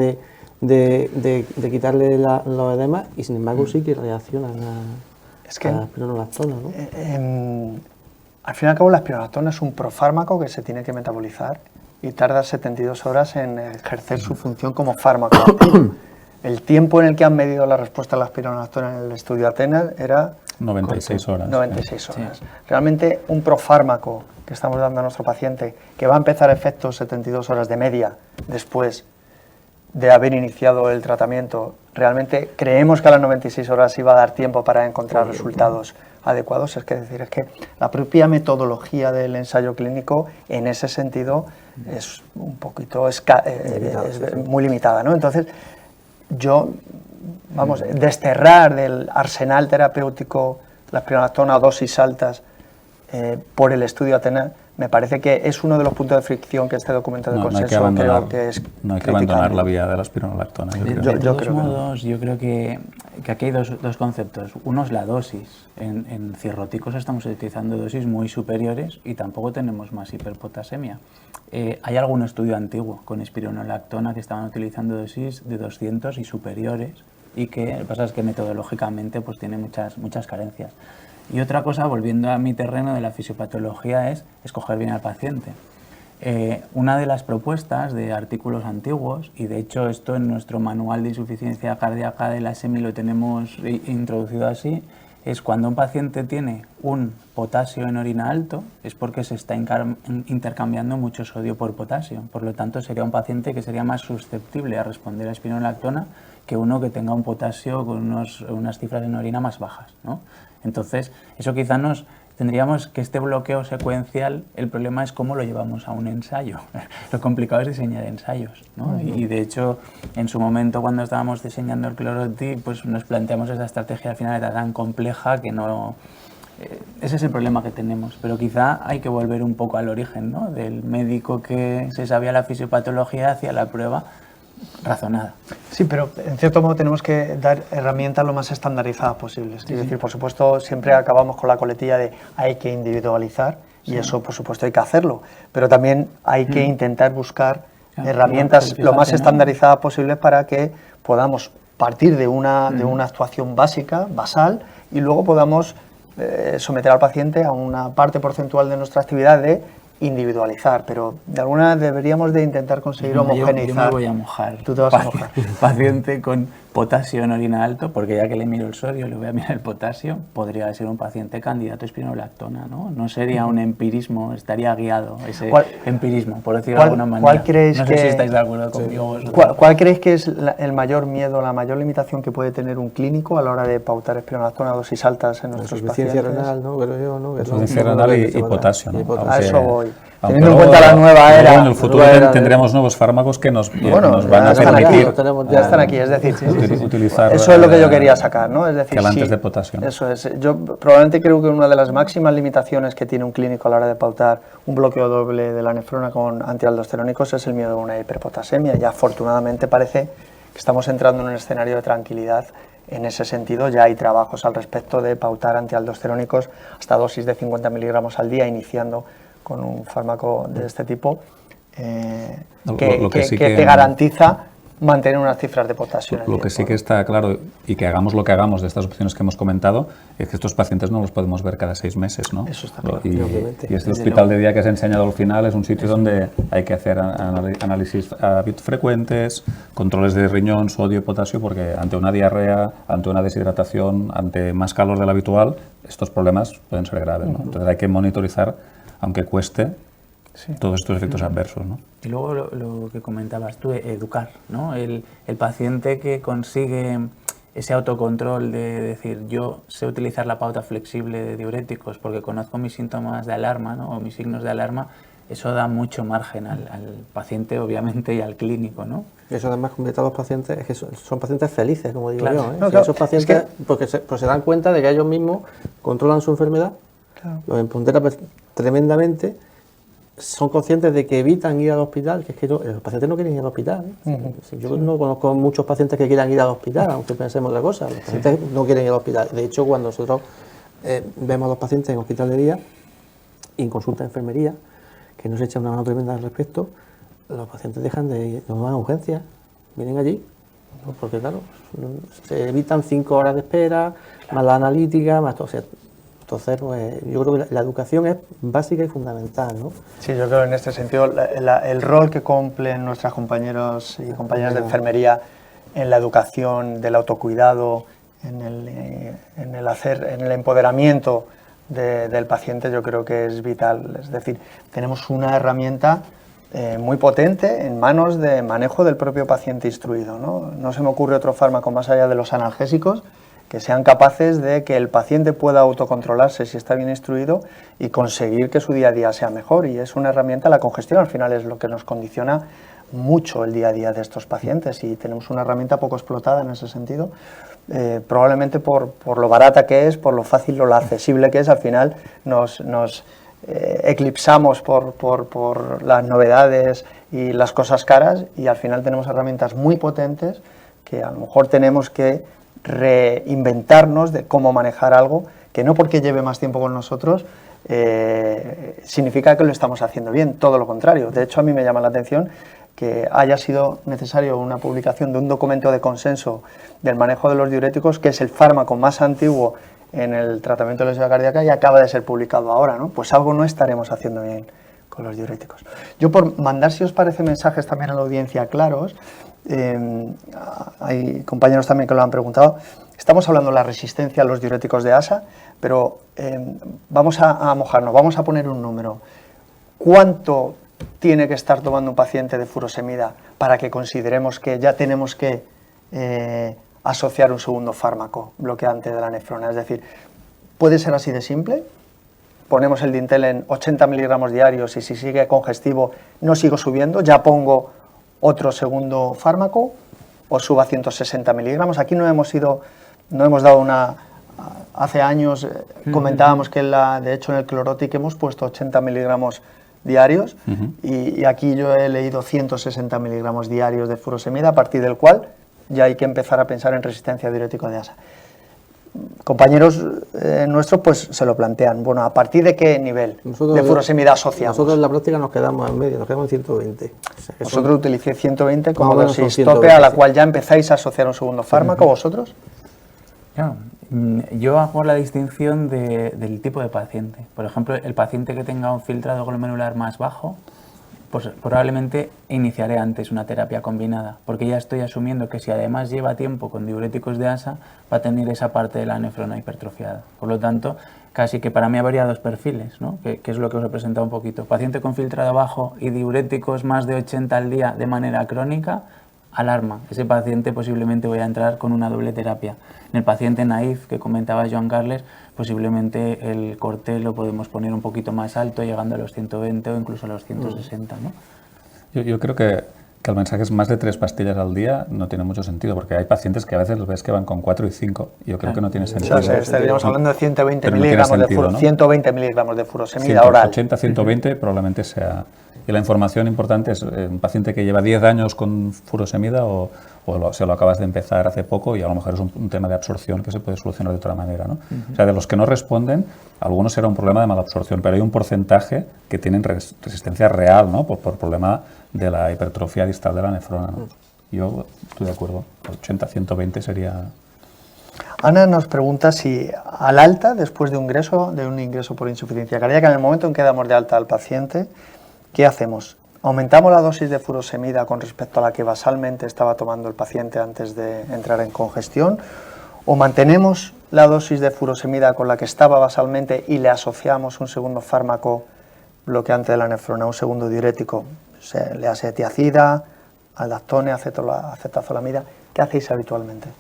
de quitarle los edemas y sin embargo sí que reaccionan a la espironolactona, ¿no? Al fin y al cabo la espironolactona es un profármaco que se tiene que metabolizar y tarda 72 horas en ejercer su función como fármaco. El tiempo en el que han medido la respuesta a la espironolactona en el estudio Athena era 96 horas. 96 horas. Sí. Realmente un profármaco que estamos dando a nuestro paciente que va a empezar efectos 72 horas de media después de haber iniciado el tratamiento, realmente creemos que a las 96 horas iba a dar tiempo para encontrar resultados adecuados. Es que la propia metodología del ensayo clínico en ese sentido es un poquito muy limitada, ¿no? Entonces, desterrar del arsenal terapéutico la espironolactona a dosis altas por el estudio Athena, me parece que es uno de los puntos de fricción que este documento de consenso creo que es no hay que abandonar la vía de la espironolactona. De todos modos, yo creo que aquí hay dos conceptos. Uno es la dosis. En cirróticos estamos utilizando dosis muy superiores y tampoco tenemos más hiperpotasemia. Hay algún estudio antiguo con espironolactona que estaban utilizando dosis de 200 y superiores y que lo que pasa es que metodológicamente pues tiene muchas carencias. Y otra cosa, volviendo a mi terreno de la fisiopatología, es escoger bien al paciente. Una de las propuestas de artículos antiguos, y de hecho esto en nuestro manual de insuficiencia cardíaca de la SEMI lo tenemos introducido así, es cuando un paciente tiene un potasio en orina alto, es porque se está intercambiando mucho sodio por potasio. Por lo tanto, sería un paciente que sería más susceptible a responder a espironolactona que uno que tenga un potasio con unas cifras en orina más bajas, ¿no? Entonces, eso quizá tendríamos que este bloqueo secuencial, el problema es cómo lo llevamos a un ensayo. Lo complicado es diseñar ensayos, ¿no? Y de hecho, en su momento cuando estábamos diseñando el Cloroti, pues nos planteamos esa estrategia, al final era tan compleja que no... Ese es el problema que tenemos, pero quizá hay que volver un poco al origen, ¿no? Del médico que se sabía la fisiopatología hacia la prueba razonada. Sí, pero en cierto modo tenemos que dar herramientas lo más estandarizadas posibles. Sí, es decir, por supuesto, siempre acabamos con la coletilla de hay que individualizar y eso, por supuesto, hay que hacerlo. Pero también hay que intentar buscar herramientas lo más estandarizadas posibles para que podamos partir de una actuación básica, basal, y luego podamos someter al paciente a una parte porcentual de nuestra actividad de individualizar, pero de alguna manera deberíamos de intentar conseguir homogeneizar. Yo me voy a mojar. Tú te vas a mojar. Paciente con potasio en orina alto, porque ya que le miro el sodio, le voy a mirar el potasio, podría ser un paciente candidato a espironolactona, ¿no? No sería un empirismo, estaría guiado ese empirismo, por decirlo de alguna manera. ¿Cuál creéis no sé si estáis de acuerdo conmigo vosotros. ¿Cuál creéis que es el mayor miedo, la mayor limitación que puede tener un clínico a la hora de pautar espironolactona a dosis altas en nuestros pacientes? Insuficiencia renal, ¿no? Creo yo, ¿no? Insuficiencia renal y potasio, ¿no? A eso voy. Aunque Teniendo en cuenta la nueva era. En el futuro tendremos nuevos fármacos que nos van a permitir ya están aquí, es decir, utilizar. Eso es lo que yo quería sacar, ¿no? Es decir, quelantes de potasio, ¿no? Eso es. Yo probablemente creo que una de las máximas limitaciones que tiene un clínico a la hora de pautar un bloqueo doble de la nefrona con antialdosterónicos es el miedo a una hiperpotasemia. Y afortunadamente parece que estamos entrando en un escenario de tranquilidad. En ese sentido, ya hay trabajos al respecto de pautar antialdosterónicos hasta dosis de 50 miligramos al día, iniciando con un fármaco de este tipo, que te garantiza mantener unas cifras de potasio. Lo que sí que está claro, y que hagamos lo que hagamos de estas opciones que hemos comentado, es que estos pacientes no los podemos ver cada 6 meses, ¿no? Eso está claro. Y este hospital de día que os he enseñado al final es un sitio donde hay que hacer análisis frecuentes, controles de riñón, sodio y potasio, porque ante una diarrea, ante una deshidratación, ante más calor del habitual, estos problemas pueden ser graves, ¿no? Entonces hay que monitorizar, aunque cueste, todos estos efectos adversos, ¿no? Y luego lo que comentabas tú, educar, ¿no? El paciente que consigue ese autocontrol de decir, yo sé utilizar la pauta flexible de diuréticos porque conozco mis síntomas de alarma, ¿no? O mis signos de alarma, eso da mucho margen al paciente, obviamente, y al clínico, ¿no? Eso además completa a los pacientes, es que son pacientes felices, como digo yo, ¿eh? No, claro, esos pacientes, porque se dan cuenta de que ellos mismos controlan su enfermedad, los empodera tremendamente, son conscientes de que evitan ir al hospital, que es que los pacientes no quieren ir al hospital, ¿eh? Yo no conozco muchos pacientes que quieran ir al hospital, aunque pensemos otra cosa, los pacientes no quieren ir al hospital. De hecho, cuando nosotros vemos a los pacientes en hospital de día y en consulta de enfermería, que nos echan una mano tremenda al respecto, los pacientes dejan de ir, no van a urgencias, vienen allí, ¿no? Porque claro, se evitan 5 horas de espera, más la analítica, más todo. Entonces, pues, yo creo que la educación es básica y fundamental, ¿no? Sí, yo creo que en este sentido el rol que cumplen nuestros compañeros y compañeras de enfermería en la educación del autocuidado, en el empoderamiento del paciente, yo creo que es vital. Es decir, tenemos una herramienta muy potente en manos de manejo del propio paciente instruido, ¿no? No se me ocurre otro fármaco más allá de los analgésicos que sean capaces de que el paciente pueda autocontrolarse si está bien instruido y conseguir que su día a día sea mejor. Y es una herramienta, la congestión al final es lo que nos condiciona mucho el día a día de estos pacientes y tenemos una herramienta poco explotada en ese sentido, probablemente por lo barata que es, por lo fácil o lo accesible que es. Al final nos eclipsamos por las novedades y las cosas caras y al final tenemos herramientas muy potentes que a lo mejor tenemos que reinventarnos de cómo manejar algo que no porque lleve más tiempo con nosotros significa que lo estamos haciendo bien, todo lo contrario. De hecho, a mí me llama la atención que haya sido necesario una publicación de un documento de consenso del manejo de los diuréticos, que es el fármaco más antiguo en el tratamiento de la lesión cardíaca y acaba de ser publicado ahora, ¿no? Pues algo no estaremos haciendo bien con los diuréticos. Yo, por mandar, si os parece, mensajes también a la audiencia claros, hay compañeros también que lo han preguntado. Estamos hablando de la resistencia a los diuréticos de ASA, pero vamos a mojarnos, vamos a poner un número. ¿Cuánto tiene que estar tomando un paciente de furosemida para que consideremos que ya tenemos que asociar un segundo fármaco bloqueante de la nefrona? Es decir, ¿puede ser así de simple? Ponemos el Dintel en 80 miligramos diarios y si sigue congestivo no sigo subiendo, ya pongo otro segundo fármaco o subo a 160 miligramos. Aquí no hemos dado una... Hace años comentábamos que de hecho en el Clorotic hemos puesto 80 miligramos diarios y aquí yo he leído 160 miligramos diarios de furosemida, a partir del cual ya hay que empezar a pensar en resistencia a diurético de ASA. Compañeros nuestros pues se lo plantean, bueno, ¿a partir de qué nivel de furosemida asociamos? Nosotros en la práctica nos quedamos en medio, nos quedamos en 120. O sea, vosotros utilicéis 120 como dosis tope a la cual ya empezáis a asociar un segundo fármaco, ¿vosotros? Claro, Yo hago la distinción del tipo de paciente. Por ejemplo, el paciente que tenga un filtrado glomerular más bajo, pues probablemente iniciaré antes una terapia combinada, porque ya estoy asumiendo que si además lleva tiempo con diuréticos de ASA, va a tener esa parte de la nefrona hipertrofiada. Por lo tanto, casi que para mí habría dos perfiles, ¿no? que es lo que os he presentado un poquito. Paciente con filtrado bajo y diuréticos más de 80 al día de manera crónica, alarma. Ese paciente posiblemente voy a entrar con una doble terapia. En el paciente naïf que comentaba Joan Carles, posiblemente el corte lo podemos poner un poquito más alto, llegando a los 120 o incluso a los 160, ¿no? Yo creo que el mensaje es más de 3 pastillas al día no tiene mucho sentido, porque hay pacientes que a veces los ves que van con 4 y 5. Yo creo que no tiene sentido. O sea, estaríamos hablando de 120 Pero no miligramos tiene sentido, de ¿no? 120 miligramos de furosemida oral. 80, 120 probablemente sea. Y la información importante es un paciente que lleva 10 años con furosemida o se lo acabas de empezar hace poco y a lo mejor es un tema de absorción que se puede solucionar de otra manera, ¿no? O sea, de los que no responden, algunos será un problema de mala absorción, pero hay un porcentaje que tienen resistencia real, ¿no? Por problema de la hipertrofia distal de la nefrona, ¿no? Yo estoy de acuerdo, 80, 120 sería... Ana nos pregunta si al alta, después de un ingreso por insuficiencia cardíaca, en el momento en que damos de alta al paciente, ¿qué hacemos? ¿Aumentamos la dosis de furosemida con respecto a la que basalmente estaba tomando el paciente antes de entrar en congestión? ¿O mantenemos la dosis de furosemida con la que estaba basalmente y le asociamos un segundo fármaco bloqueante de la nefrona, un segundo diurético? Le hace tiacida, aldactone, acetazolamida. ¿Qué hacéis habitualmente?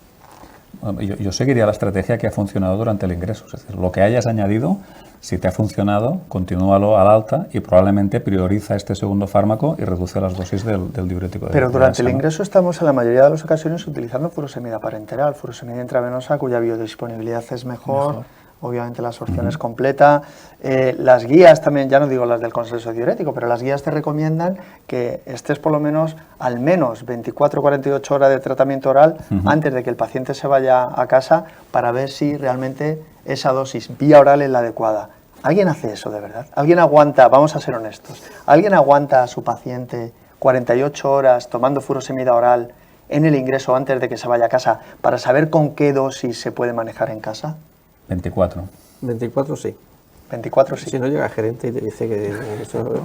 Yo seguiría la estrategia que ha funcionado durante el ingreso, es decir, lo que hayas añadido, si te ha funcionado, continúalo al alta y probablemente prioriza este segundo fármaco y reduce las dosis del diurético. Pero durante el ingreso estamos en la mayoría de las ocasiones utilizando furosemida parenteral, furosemida intravenosa cuya biodisponibilidad es mejor. Obviamente la absorción es completa. Las guías también, ya no digo las del consenso diurético, pero las guías te recomiendan que estés por lo menos al menos 24-48 horas de tratamiento oral antes de que el paciente se vaya a casa para ver si realmente esa dosis vía oral es la adecuada. ¿Alguien hace eso de verdad? ¿Alguien aguanta, vamos a ser honestos, alguien aguanta a su paciente 48 horas tomando furosemida oral en el ingreso antes de que se vaya a casa para saber con qué dosis se puede manejar en casa? 24. 24 sí. 24 sí. Si no llega el gerente y te dice que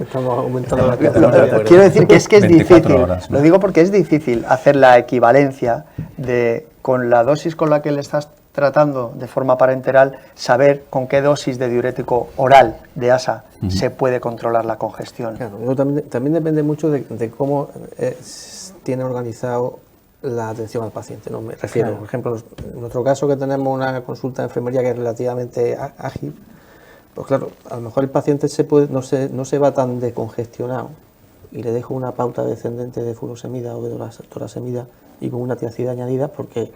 estamos aumentando la cantidad. Quiero decir que es difícil, horas, ¿no? Lo digo porque es difícil hacer la equivalencia de con la dosis con la que le estás tratando de forma parenteral, saber con qué dosis de diurético oral de ASA se puede controlar la congestión. Claro, también depende mucho de cómo tiene organizado la atención al paciente, ¿no? Me refiero, por ejemplo, en nuestro caso que tenemos una consulta de enfermería que es relativamente ágil, pues claro, a lo mejor el paciente no se va tan decongestionado y le dejo una pauta descendente de furosemida o de torasemida y con una tiacida añadida porque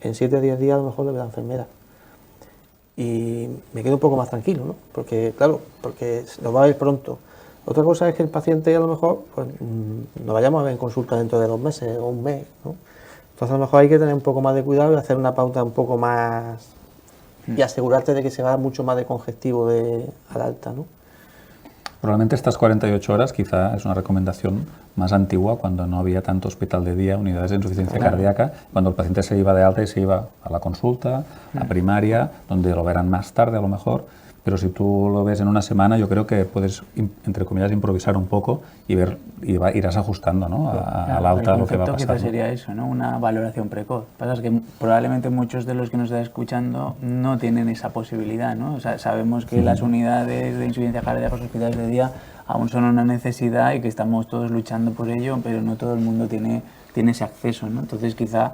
en 7 a 10 días a lo mejor le ve la enfermera y me quedo un poco más tranquilo, ¿no? Porque lo va a ver pronto. Otra cosa es que el paciente a lo mejor pues, nos vayamos a ver en consulta dentro de 2 meses o un mes, ¿no? Entonces a lo mejor hay que tener un poco más de cuidado y hacer una pauta un poco más y asegurarte de que se va mucho más de congestivo al alta, ¿no? Probablemente estas 48 horas quizá es una recomendación más antigua cuando no había tanto hospital de día, unidades de insuficiencia cardíaca, cuando el paciente se iba de alta y se iba a la consulta, a primaria, donde lo verán más tarde a lo mejor. Pero si tú lo ves en una semana, yo creo que puedes, entre comillas, improvisar un poco y irás ajustando, ¿no? Al alta lo que va a pasar. Quizás sería eso, ¿no? Una valoración precoz. Pasa es que probablemente muchos de los que nos están escuchando no tienen esa posibilidad, ¿no? O sea, sabemos que las unidades de insuficiencia cardíaca, los hospitales de día, aún son una necesidad y que estamos todos luchando por ello, pero no todo el mundo tiene ese acceso, ¿no? Entonces, quizá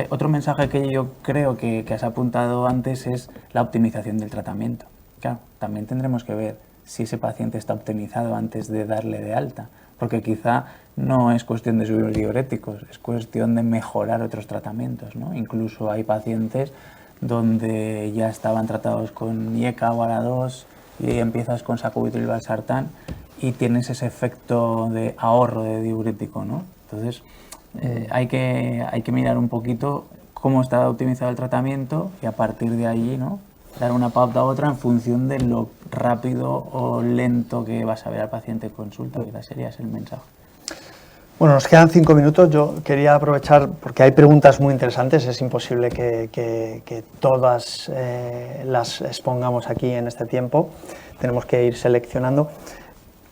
otro mensaje que yo creo que has apuntado antes es la optimización del tratamiento. Claro, también tendremos que ver si ese paciente está optimizado antes de darle de alta, porque quizá no es cuestión de subir los diuréticos, es cuestión de mejorar otros tratamientos, ¿no? Incluso hay pacientes donde ya estaban tratados con IECA o ARA2 y empiezas con sacubitril valsartán y tienes ese efecto de ahorro de diurético, ¿no? Entonces, hay que mirar un poquito cómo está optimizado el tratamiento y a partir de allí, ¿no? Dar una pauta a otra en función de lo rápido o lento que vas a ver al paciente en consulta, quizás sería ese el mensaje. Bueno, nos quedan 5 minutos. Yo quería aprovechar, porque hay preguntas muy interesantes, es imposible que todas las expongamos aquí en este tiempo, tenemos que ir seleccionando.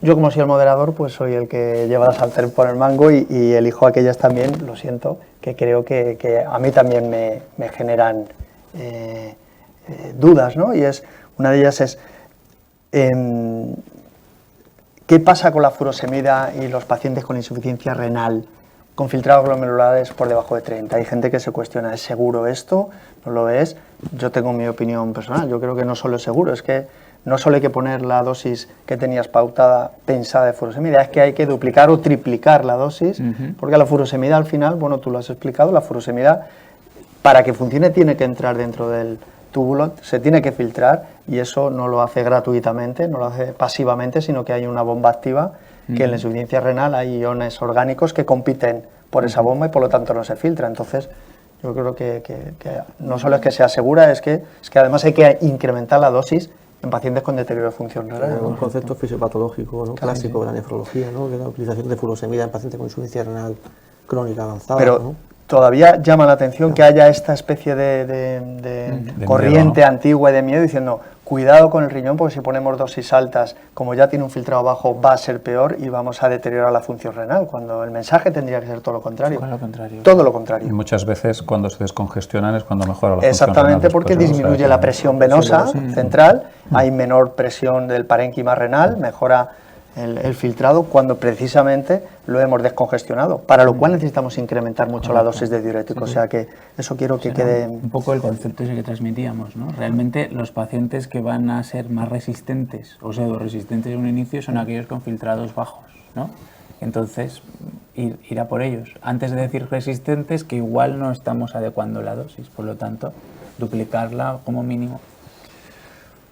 Yo, como soy el moderador, pues soy el que lleva la sartén por el mango y elijo aquellas también, lo siento, que creo que a mí también me generan dudas, ¿no? Y una de ellas es... ¿qué pasa con la furosemida y los pacientes con insuficiencia renal con filtrados glomerulares por debajo de 30? Hay gente que se cuestiona, ¿es seguro esto? ¿No lo es? Yo tengo mi opinión personal, yo creo que no solo es seguro, es que no solo hay que poner la dosis que tenías pautada, pensada de furosemida, es que hay que duplicar o triplicar la dosis, porque la furosemida al final, bueno, tú lo has explicado, la furosemida para que funcione tiene que entrar dentro del túbulo, se tiene que filtrar y eso no lo hace gratuitamente, no lo hace pasivamente, sino que hay una bomba activa que en la insuficiencia renal hay iones orgánicos que compiten por esa bomba y por lo tanto no se filtra. Entonces yo creo que no solo es que sea segura, es que además hay que incrementar la dosis en pacientes con deterioro de función renal. Un concepto fisiopatológico, ¿no? Clásico de la nefrología, ¿no? Que es la utilización de furosemida en pacientes con insuficiencia renal crónica avanzada. Pero ¿no? todavía llama la atención que haya esta especie de corriente miedo, ¿no? antigua y de miedo diciendo cuidado con el riñón porque si ponemos dosis altas, como ya tiene un filtrado bajo, va a ser peor y vamos a deteriorar la función renal, cuando el mensaje tendría que ser todo lo contrario. Todo lo contrario. Y muchas veces cuando se descongestionan es cuando mejora la función Exactamente, renal porque después, disminuye la presión venosa central, hay menor presión del parénquima renal, mejora el filtrado cuando precisamente lo hemos descongestionado, para lo cual necesitamos incrementar mucho la dosis de diurético, o sea que eso quiero que quede... Un poco el concepto ese que transmitíamos, ¿no? Realmente los pacientes que van a ser más resistentes o pseudo-resistentes en un inicio son aquellos con filtrados bajos, ¿no? Entonces, ir a por ellos. Antes de decir resistentes, que igual no estamos adecuando la dosis, por lo tanto, duplicarla como mínimo.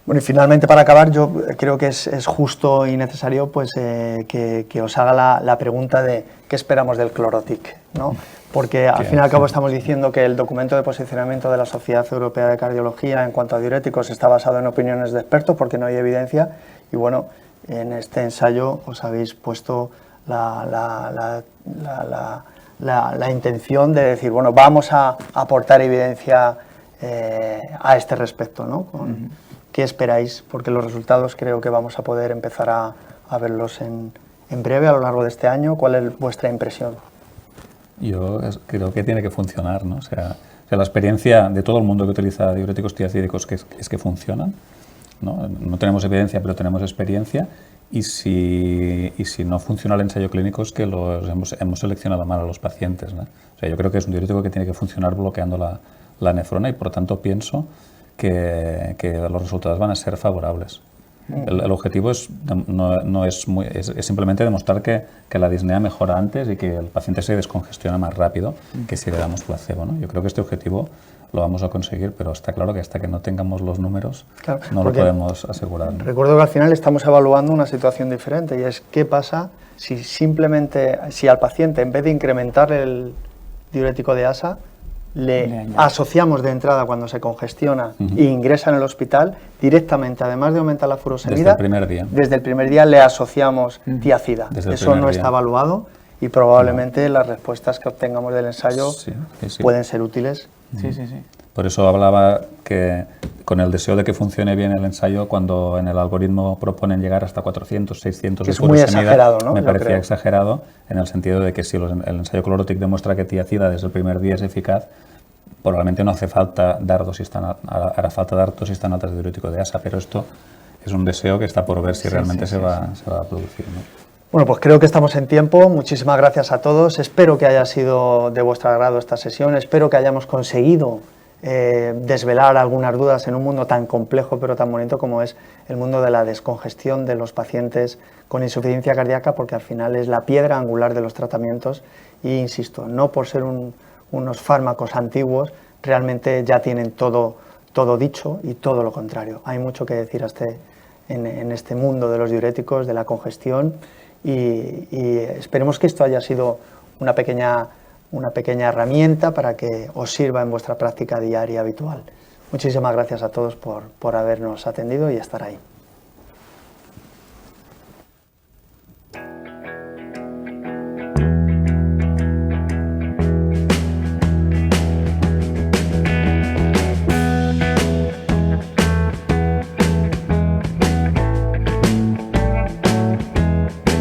Bueno, y finalmente para acabar, yo creo que es justo y necesario pues, que os haga la pregunta de qué esperamos del Clorotic, ¿no? Porque al fin y al cabo estamos diciendo que el documento de posicionamiento de la Sociedad Europea de Cardiología en cuanto a diuréticos está basado en opiniones de expertos porque no hay evidencia y bueno, en este ensayo os habéis puesto la intención de decir, bueno, vamos a aportar evidencia a este respecto, ¿no? ¿Qué esperáis? Porque los resultados creo que vamos a poder empezar a verlos en breve, a lo largo de este año. ¿Cuál es vuestra impresión? Yo creo que tiene que funcionar, ¿no? O sea, la experiencia de todo el mundo que utiliza diuréticos tiacídicos es que funcionan, ¿no? No tenemos evidencia, pero tenemos experiencia. Y si no funciona el ensayo clínico es que hemos seleccionado mal a los pacientes, ¿no? O sea, yo creo que es un diurético que tiene que funcionar bloqueando la nefrona y por tanto pienso que los resultados van a ser favorables. El objetivo es simplemente demostrar que la disnea mejora antes y que el paciente se descongestiona más rápido que si le damos placebo, ¿no? Yo creo que este objetivo lo vamos a conseguir, pero está claro que hasta que no tengamos los números no lo podemos asegurar, ¿no? Recuerdo que al final estamos evaluando una situación diferente y es qué pasa si al paciente, en vez de incrementar el diurético de ASA, le asociamos de entrada cuando se congestiona e ingresa en el hospital, directamente, además de aumentar la furosemida, desde el primer día le asociamos tiacida. Eso no está evaluado y probablemente las respuestas que obtengamos del ensayo pueden ser útiles. Por eso hablaba que con el deseo de que funcione bien el ensayo, cuando en el algoritmo proponen llegar hasta 400, 600 de furosemida, es muy exagerado, ¿no? Me parecía exagerado en el sentido de que si el ensayo Clorotic demuestra que tiacida desde el primer día es eficaz, probablemente no hace falta dar dosis tan altas de diurético de ASA, pero esto es un deseo que está por ver si realmente se va a producir, ¿no? Bueno, pues creo que estamos en tiempo. Muchísimas gracias a todos. Espero que haya sido de vuestro agrado esta sesión. Espero que hayamos conseguido desvelar algunas dudas en un mundo tan complejo pero tan bonito como es el mundo de la descongestión de los pacientes con insuficiencia cardíaca, porque al final es la piedra angular de los tratamientos y, insisto, no por ser unos fármacos antiguos, realmente ya tienen todo dicho y todo lo contrario. Hay mucho que decir en este mundo de los diuréticos, de la congestión y esperemos que esto haya sido una pequeña herramienta para que os sirva en vuestra práctica diaria habitual. Muchísimas gracias a todos por habernos atendido y estar ahí.